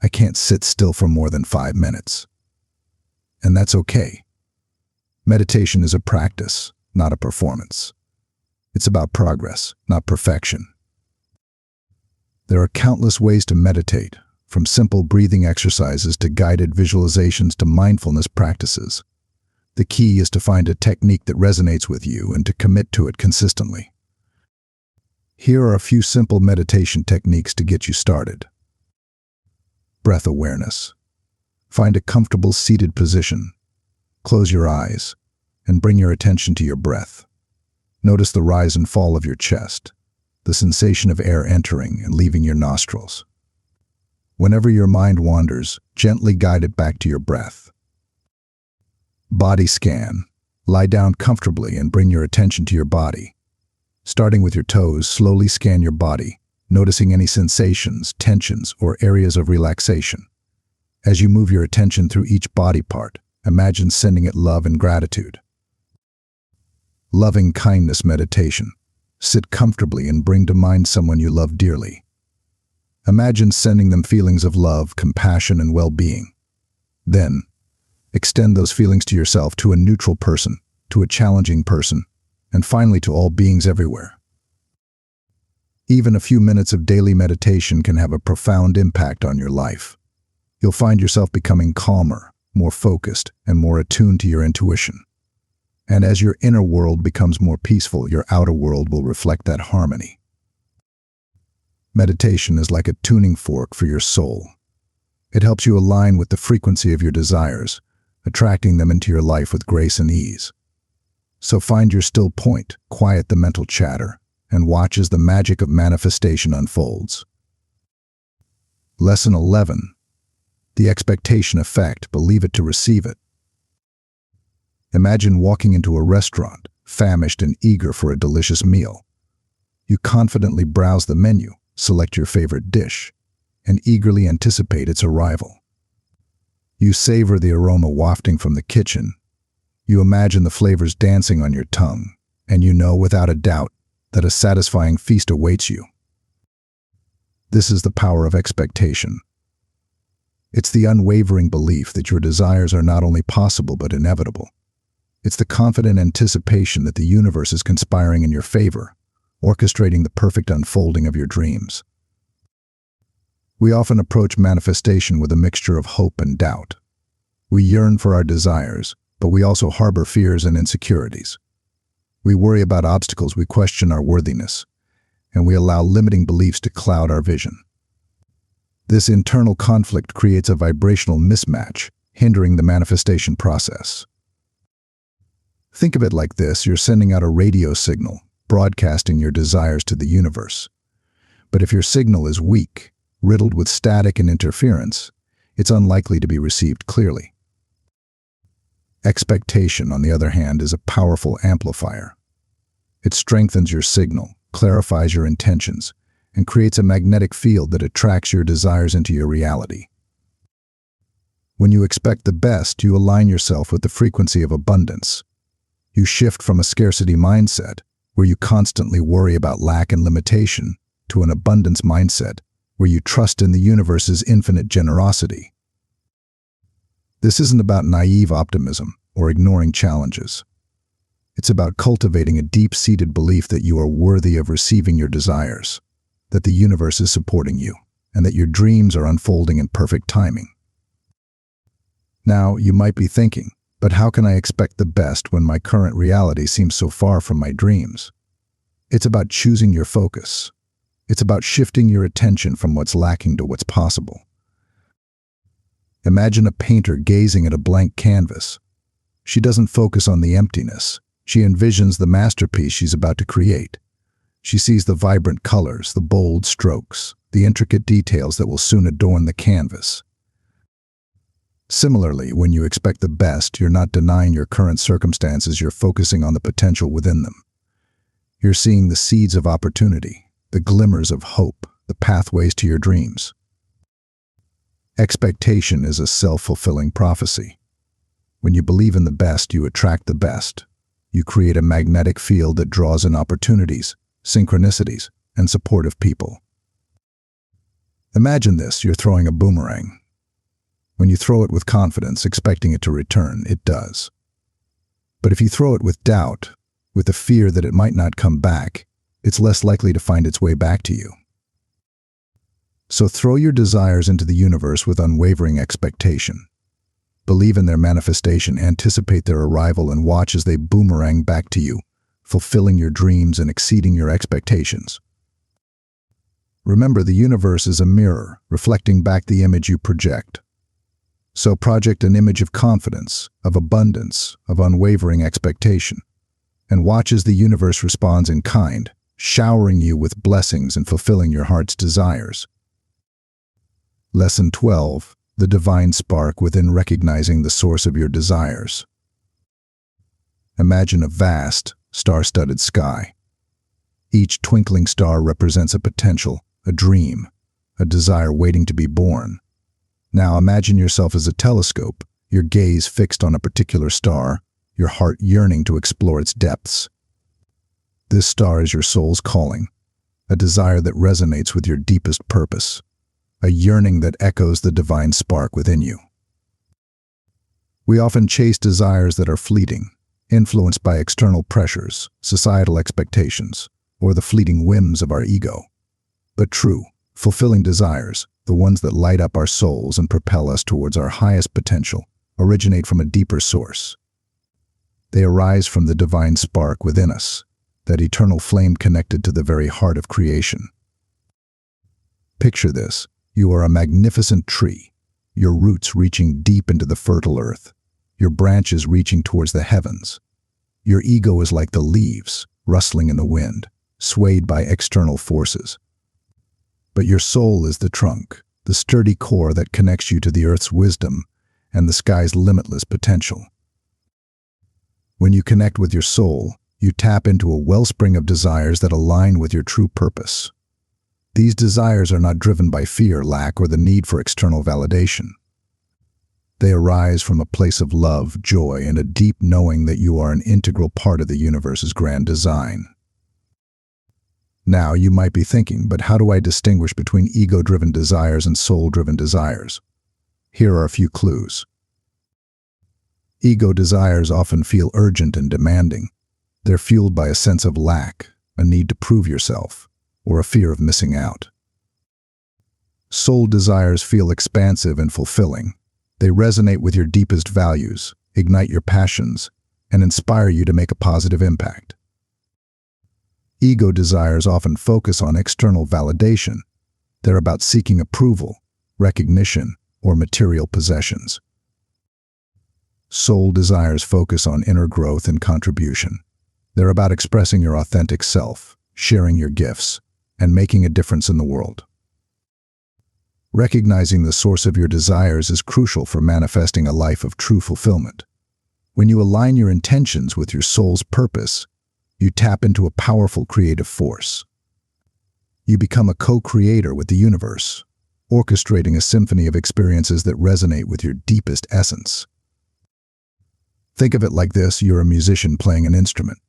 Speaker 1: I can't sit still for more than 5 minutes. And that's okay. Meditation is a practice, not a performance. It's about progress, not perfection. There are countless ways to meditate, from simple breathing exercises to guided visualizations to mindfulness practices. The key is to find a technique that resonates with you and to commit to it consistently. Here are a few simple meditation techniques to get you started. Breath awareness. Find a comfortable seated position. Close your eyes and bring your attention to your breath. Notice the rise and fall of your chest, the sensation of air entering and leaving your nostrils. Whenever your mind wanders, gently guide it back to your breath. Body scan. Lie down comfortably and bring your attention to your body. Starting with your toes, slowly scan your body, noticing any sensations, tensions, or areas of relaxation. As you move your attention through each body part, imagine sending it love and gratitude. Loving kindness meditation. Sit comfortably and bring to mind someone you love dearly. Imagine sending them feelings of love, compassion, and well-being. Then, extend those feelings to yourself, to a neutral person, to a challenging person, and finally to all beings everywhere. Even a few minutes of daily meditation can have a profound impact on your life. You'll find yourself becoming calmer, more focused, and more attuned to your intuition. And as your inner world becomes more peaceful, your outer world will reflect that harmony. Meditation is like a tuning fork for your soul. It helps you align with the frequency of your desires, attracting them into your life with grace and ease. So find your still point, quiet the mental chatter, and watch as the magic of manifestation unfolds. Lesson 11. The expectation effect. Believe it to receive it. Imagine walking into a restaurant, famished and eager for a delicious meal. You confidently browse the menu, select your favorite dish, and eagerly anticipate its arrival. You savor the aroma wafting from the kitchen. You imagine the flavors dancing on your tongue, and you know without a doubt that a satisfying feast awaits you. This is the power of expectation. It's the unwavering belief that your desires are not only possible but inevitable. It's the confident anticipation that the universe is conspiring in your favor, orchestrating the perfect unfolding of your dreams. We often approach manifestation with a mixture of hope and doubt. We yearn for our desires, but we also harbor fears and insecurities. We worry about obstacles, we question our worthiness, and we allow limiting beliefs to cloud our vision. This internal conflict creates a vibrational mismatch, hindering the manifestation process. Think of it like this: you're sending out a radio signal, broadcasting your desires to the universe. But if your signal is weak, riddled with static and interference, it's unlikely to be received clearly. Expectation, on the other hand, is a powerful amplifier. It strengthens your signal, clarifies your intentions, and creates a magnetic field that attracts your desires into your reality. When you expect the best, you align yourself with the frequency of abundance. You shift from a scarcity mindset, where you constantly worry about lack and limitation, to an abundance mindset, where you trust in the universe's infinite generosity. This isn't about naive optimism or ignoring challenges. It's about cultivating a deep-seated belief that you are worthy of receiving your desires, that the universe is supporting you, and that your dreams are unfolding in perfect timing. Now, you might be thinking, but how can I expect the best when my current reality seems so far from my dreams? It's about choosing your focus. It's about shifting your attention from what's lacking to what's possible. Imagine a painter gazing at a blank canvas. She doesn't focus on the emptiness. She envisions the masterpiece she's about to create. She sees the vibrant colors, the bold strokes, the intricate details that will soon adorn the canvas. Similarly, when you expect the best, you're not denying your current circumstances, you're focusing on the potential within them. You're seeing the seeds of opportunity, the glimmers of hope, the pathways to your dreams. Expectation is a self-fulfilling prophecy. When you believe in the best, you attract the best. You create a magnetic field that draws in opportunities, synchronicities, and supportive people. Imagine this: you're throwing a boomerang. When you throw it with confidence, expecting it to return, it does. But if you throw it with doubt, with the fear that it might not come back, it's less likely to find its way back to you. So throw your desires into the universe with unwavering expectation. Believe in their manifestation, anticipate their arrival, and watch as they boomerang back to you, fulfilling your dreams and exceeding your expectations. Remember, the universe is a mirror, reflecting back the image you project. So project an image of confidence, of abundance, of unwavering expectation, and watch as the universe responds in kind, showering you with blessings and fulfilling your heart's desires. Lesson 12. The divine spark within recognizing the source of your desires. Imagine a vast, star-studded sky. Each twinkling star represents a potential, a dream, a desire waiting to be born. Now imagine yourself as a telescope, your gaze fixed on a particular star, your heart yearning to explore its depths. This star is your soul's calling, a desire that resonates with your deepest purpose, a yearning that echoes the divine spark within you. We often chase desires that are fleeting, influenced by external pressures, societal expectations, or the fleeting whims of our ego. But true, fulfilling desires, the ones that light up our souls and propel us towards our highest potential, originate from a deeper source. They arise from the divine spark within us, that eternal flame connected to the very heart of creation. Picture this. You are a magnificent tree, your roots reaching deep into the fertile earth, your branches reaching towards the heavens. Your ego is like the leaves, rustling in the wind, swayed by external forces. But your soul is the trunk, the sturdy core that connects you to the earth's wisdom and the sky's limitless potential. When you connect with your soul, you tap into a wellspring of desires that align with your true purpose. These desires are not driven by fear, lack, or the need for external validation. They arise from a place of love, joy, and a deep knowing that you are an integral part of the universe's grand design. Now, you might be thinking, but how do I distinguish between ego-driven desires and soul-driven desires? Here are a few clues. Ego desires often feel urgent and demanding. They're fueled by a sense of lack, a need to prove yourself, or a fear of missing out. Soul desires feel expansive and fulfilling. They resonate with your deepest values, ignite your passions, and inspire you to make a positive impact. Ego desires often focus on external validation. They're about seeking approval, recognition, or material possessions. Soul desires focus on inner growth and contribution. They're about expressing your authentic self, sharing your gifts, and making a difference in the world. Recognizing the source of your desires is crucial for manifesting a life of true fulfillment. When you align your intentions with your soul's purpose, you tap into a powerful creative force. You become a co-creator with the universe, orchestrating a symphony of experiences that resonate with your deepest essence. Think of it like this: you're a musician playing an instrument.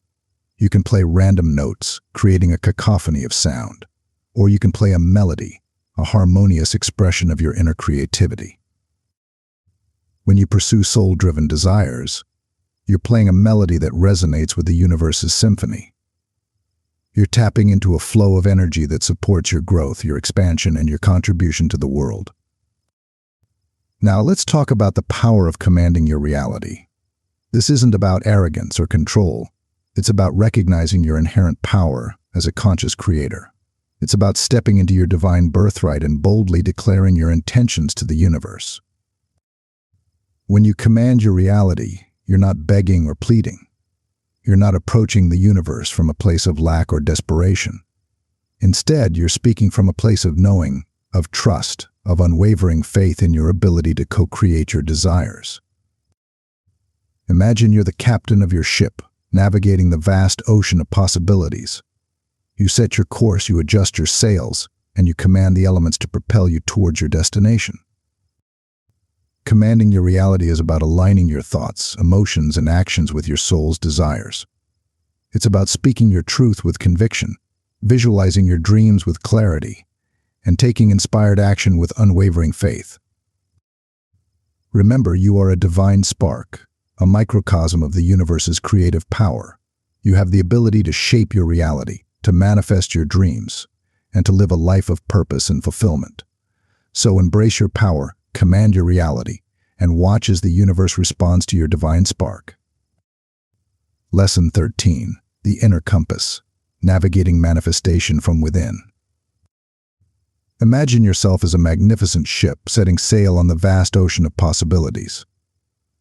Speaker 1: You can play random notes, creating a cacophony of sound, or you can play a melody, a harmonious expression of your inner creativity. When you pursue soul-driven desires, you're playing a melody that resonates with the universe's symphony. You're tapping into a flow of energy that supports your growth, your expansion, and your contribution to the world. Now, let's talk about the power of commanding your reality. This isn't about arrogance or control. It's about recognizing your inherent power as a conscious creator. It's about stepping into your divine birthright and boldly declaring your intentions to the universe. When you command your reality, you're not begging or pleading. You're not approaching the universe from a place of lack or desperation. Instead, you're speaking from a place of knowing, of trust, of unwavering faith in your ability to co-create your desires. Imagine you're the captain of your ship, navigating the vast ocean of possibilities. You set your course, you adjust your sails, and you command the elements to propel you towards your destination. Commanding your reality is about aligning your thoughts, emotions, and actions with your soul's desires. It's about speaking your truth with conviction, visualizing your dreams with clarity, and taking inspired action with unwavering faith. Remember, you are a divine spark, a microcosm of the universe's creative power. You have the ability to shape your reality, to manifest your dreams, and to live a life of purpose and fulfillment. So embrace your power, command your reality, and watch as the universe responds to your divine spark. Lesson 13. The Inner Compass. Navigating Manifestation from Within. Imagine yourself as a magnificent ship setting sail on the vast ocean of possibilities.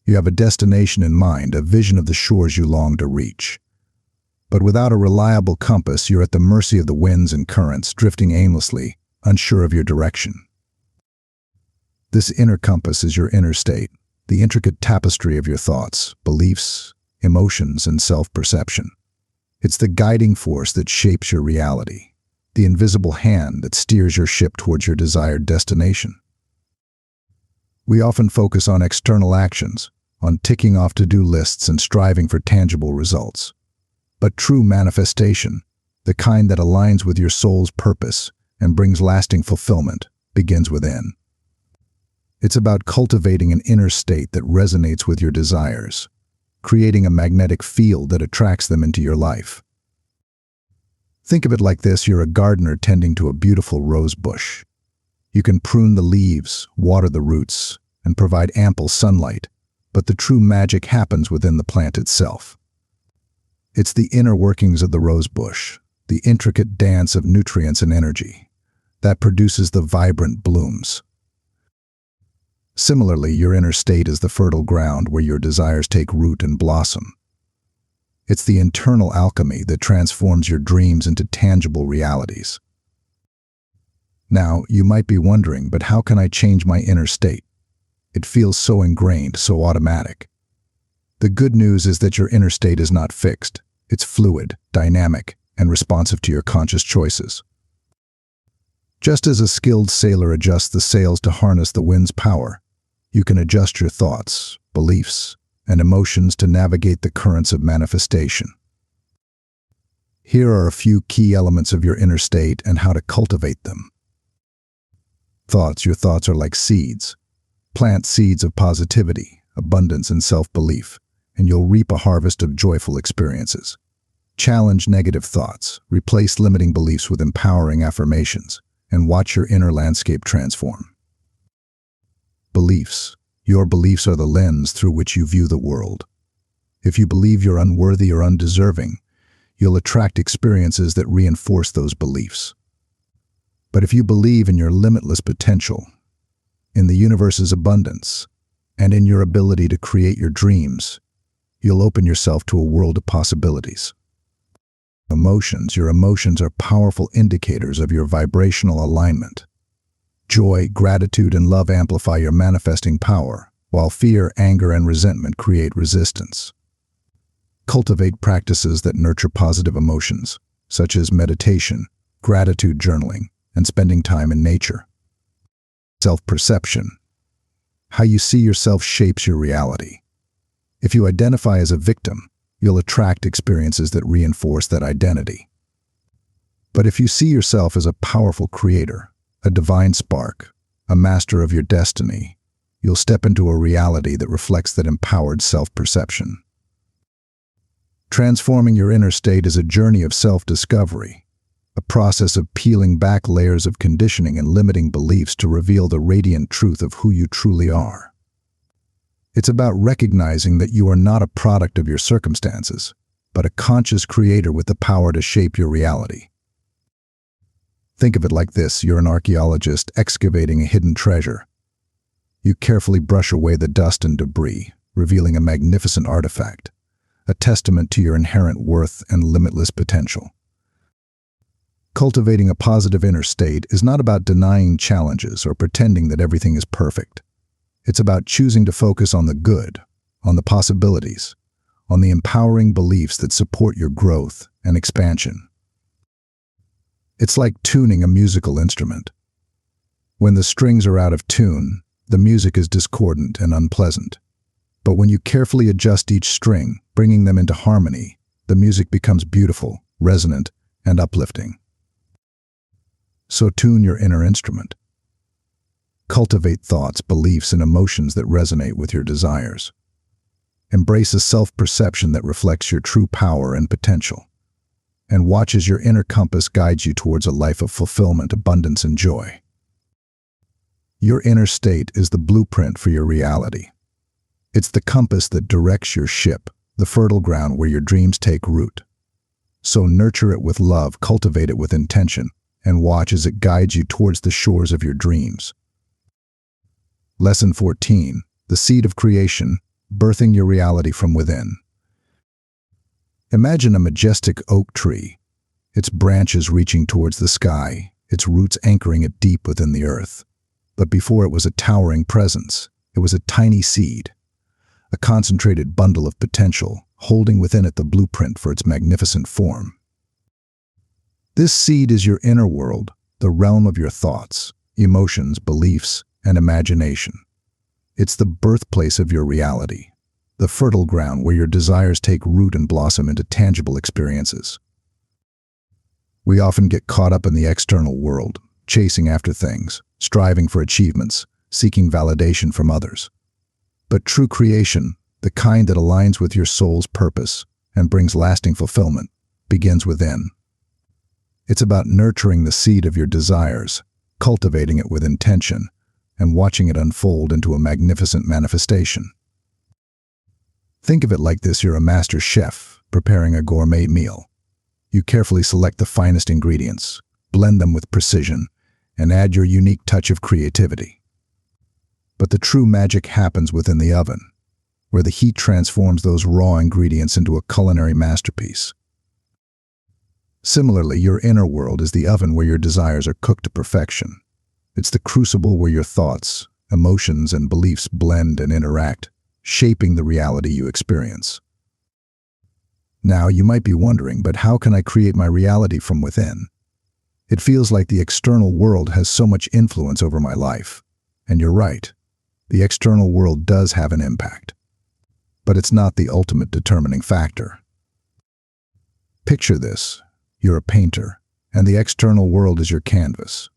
Speaker 1: You have a destination in mind, a vision of the shores you long to reach. But without a reliable compass, you're at the mercy of the winds and currents, drifting aimlessly, unsure of your direction. This inner compass is your inner state, the intricate tapestry of your thoughts, beliefs, emotions, and self-perception. It's the guiding force that shapes your reality, the invisible hand that steers your ship towards your desired destination. We often focus on external actions, on ticking off to-do lists and striving for tangible results. But true manifestation, the kind that aligns with your soul's purpose and brings lasting fulfillment, begins within. It's about cultivating an inner state that resonates with your desires, creating a magnetic field that attracts them into your life. Think of it like this: you're a gardener tending to a beautiful rose bush. You can prune the leaves, water the roots, and provide ample sunlight, but the true magic happens within the plant itself. It's the inner workings of the rose bush, the intricate dance of nutrients and energy, that produces the vibrant blooms. Similarly, your inner state is the fertile ground where your desires take root and blossom. It's the internal alchemy that transforms your dreams into tangible realities. Now, you might be wondering, but how can I change my inner state? It feels so ingrained, so automatic. The good news is that your inner state is not fixed. It's fluid, dynamic, and responsive to your conscious choices. Just as a skilled sailor adjusts the sails to harness the wind's power, you can adjust your thoughts, beliefs, and emotions to navigate the currents of manifestation. Here are a few key elements of your inner state and how to cultivate them. Thoughts. Your thoughts are like seeds. Plant seeds of positivity, abundance, and self-belief, and you'll reap a harvest of joyful experiences. Challenge negative thoughts. Replace limiting beliefs with empowering affirmations, and watch your inner landscape transform. Beliefs. Your beliefs are the lens through which you view the world. If you believe you're unworthy or undeserving, you'll attract experiences that reinforce those beliefs. But if you believe in your limitless potential, in the universe's abundance, and in your ability to create your dreams, you'll open yourself to a world of possibilities. Emotions. Your emotions are powerful indicators of your vibrational alignment. Joy, gratitude, and love amplify your manifesting power, while fear, anger, and resentment create resistance. Cultivate practices that nurture positive emotions, such as meditation, gratitude journaling, and spending time in nature. Self-perception. How you see yourself shapes your reality. If you identify as a victim, you'll attract experiences that reinforce that identity. But if you see yourself as a powerful creator, a divine spark, a master of your destiny, you'll step into a reality that reflects that empowered self-perception. Transforming your inner state is a journey of self-discovery, a process of peeling back layers of conditioning and limiting beliefs to reveal the radiant truth of who you truly are. It's about recognizing that you are not a product of your circumstances, but a conscious creator with the power to shape your reality. Think of it like this: you're an archaeologist excavating a hidden treasure. You carefully brush away the dust and debris, revealing a magnificent artifact, a testament to your inherent worth and limitless potential. Cultivating a positive inner state is not about denying challenges or pretending that everything is perfect. It's about choosing to focus on the good, on the possibilities, on the empowering beliefs that support your growth and expansion. It's like tuning a musical instrument. When the strings are out of tune, the music is discordant and unpleasant. But when you carefully adjust each string, bringing them into harmony, the music becomes beautiful, resonant, and uplifting. So tune your inner instrument. Cultivate thoughts, beliefs, and emotions that resonate with your desires. Embrace a self-perception that reflects your true power and potential. And watch as your inner compass guides you towards a life of fulfillment, abundance, and joy. Your inner state is the blueprint for your reality. It's the compass that directs your ship, the fertile ground where your dreams take root. So nurture it with love, cultivate it with intention, and watch as it guides you towards the shores of your dreams. Lesson 14. The seed of creation, birthing your reality from within. Imagine a majestic oak tree, its branches reaching towards the sky, its roots anchoring it deep within the earth. But before it was a towering presence, it was a tiny seed, a concentrated bundle of potential, holding within it the blueprint for its magnificent form. This seed is your inner world, the realm of your thoughts, emotions, beliefs, and imagination. It's the birthplace of your reality, the fertile ground where your desires take root and blossom into tangible experiences. We often get caught up in the external world, chasing after things, striving for achievements, seeking validation from others. But true creation, the kind that aligns with your soul's purpose and brings lasting fulfillment, begins within. It's about nurturing the seed of your desires, cultivating it with intention, and watching it unfold into a magnificent manifestation. Think of it like this: you're a master chef preparing a gourmet meal. You carefully select the finest ingredients, blend them with precision, and add your unique touch of creativity. But the true magic happens within the oven, where the heat transforms those raw ingredients into a culinary masterpiece. Similarly, your inner world is the oven where your desires are cooked to perfection. It's the crucible where your thoughts, emotions, and beliefs blend and interact, shaping the reality you experience. Now, you might be wondering, but how can I create my reality from within? It feels like the external world has so much influence over my life. And you're right, the external world does have an impact. But it's not the ultimate determining factor. Picture this: you're a painter, and the external world is your canvas.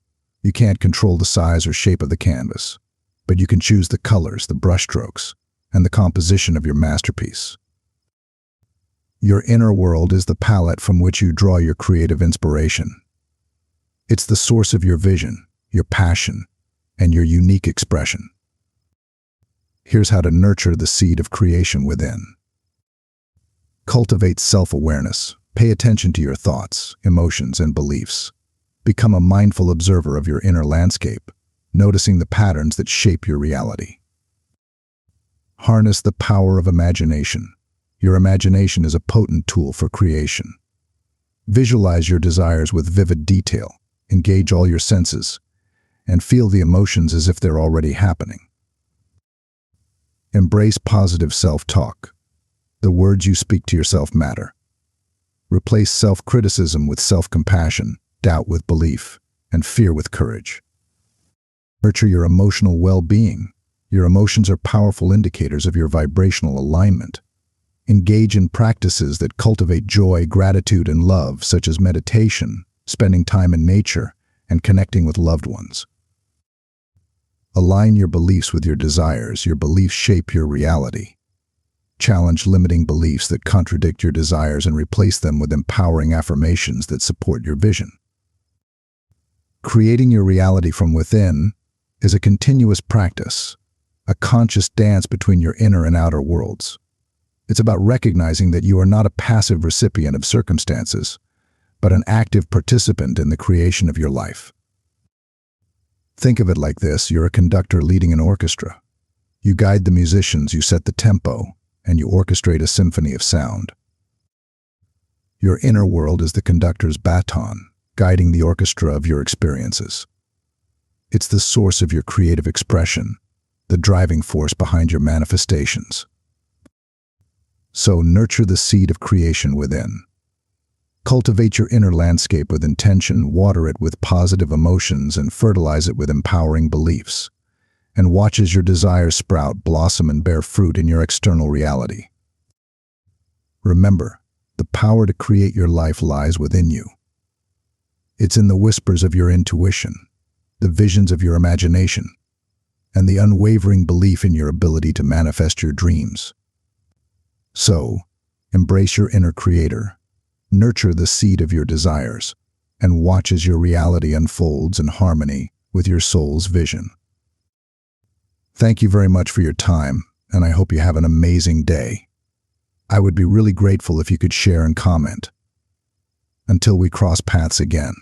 Speaker 1: You can't control the size or shape of the canvas, but you can choose the colors, the brushstrokes, and the composition of your masterpiece. Your inner world is the palette from which you draw your creative inspiration. It's the source of your vision, your passion, and your unique expression. Here's how to nurture the seed of creation within. Cultivate self-awareness. Pay attention to your thoughts, emotions, and beliefs. Become a mindful observer of your inner landscape, noticing the patterns that shape your reality. Harness the power of imagination. Your imagination is a potent tool for creation. Visualize your desires with vivid detail, engage all your senses, and feel the emotions as if they're already happening. Embrace positive self-talk. The words you speak to yourself matter. Replace self-criticism with self-compassion, doubt with belief, and fear with courage. Nurture your emotional well-being. Your emotions are powerful indicators of your vibrational alignment. Engage in practices that cultivate joy, gratitude, and love, such as meditation, spending time in nature, and connecting with loved ones. Align your beliefs with your desires. Your beliefs shape your reality. Challenge limiting beliefs that contradict your desires and replace them with empowering affirmations that support your vision. Creating your reality from within is a continuous practice, a conscious dance between your inner and outer worlds. It's about recognizing that you are not a passive recipient of circumstances, but an active participant in the creation of your life. Think of it like this: you're a conductor leading an orchestra. You guide the musicians, you set the tempo, and you orchestrate a symphony of sound. Your inner world is the conductor's baton, guiding the orchestra of your experiences. It's the source of your creative expression, the driving force behind your manifestations. So nurture the seed of creation within. Cultivate your inner landscape with intention, water it with positive emotions, and fertilize it with empowering beliefs. And watch as your desires sprout, blossom, and bear fruit in your external reality. Remember, the power to create your life lies within you. It's in the whispers of your intuition, the visions of your imagination, and the unwavering belief in your ability to manifest your dreams. So, embrace your inner creator, nurture the seed of your desires, and watch as your reality unfolds in harmony with your soul's vision. Thank you very much for your time, and I hope you have an amazing day. I would be really grateful if you could share and comment. Until we cross paths again.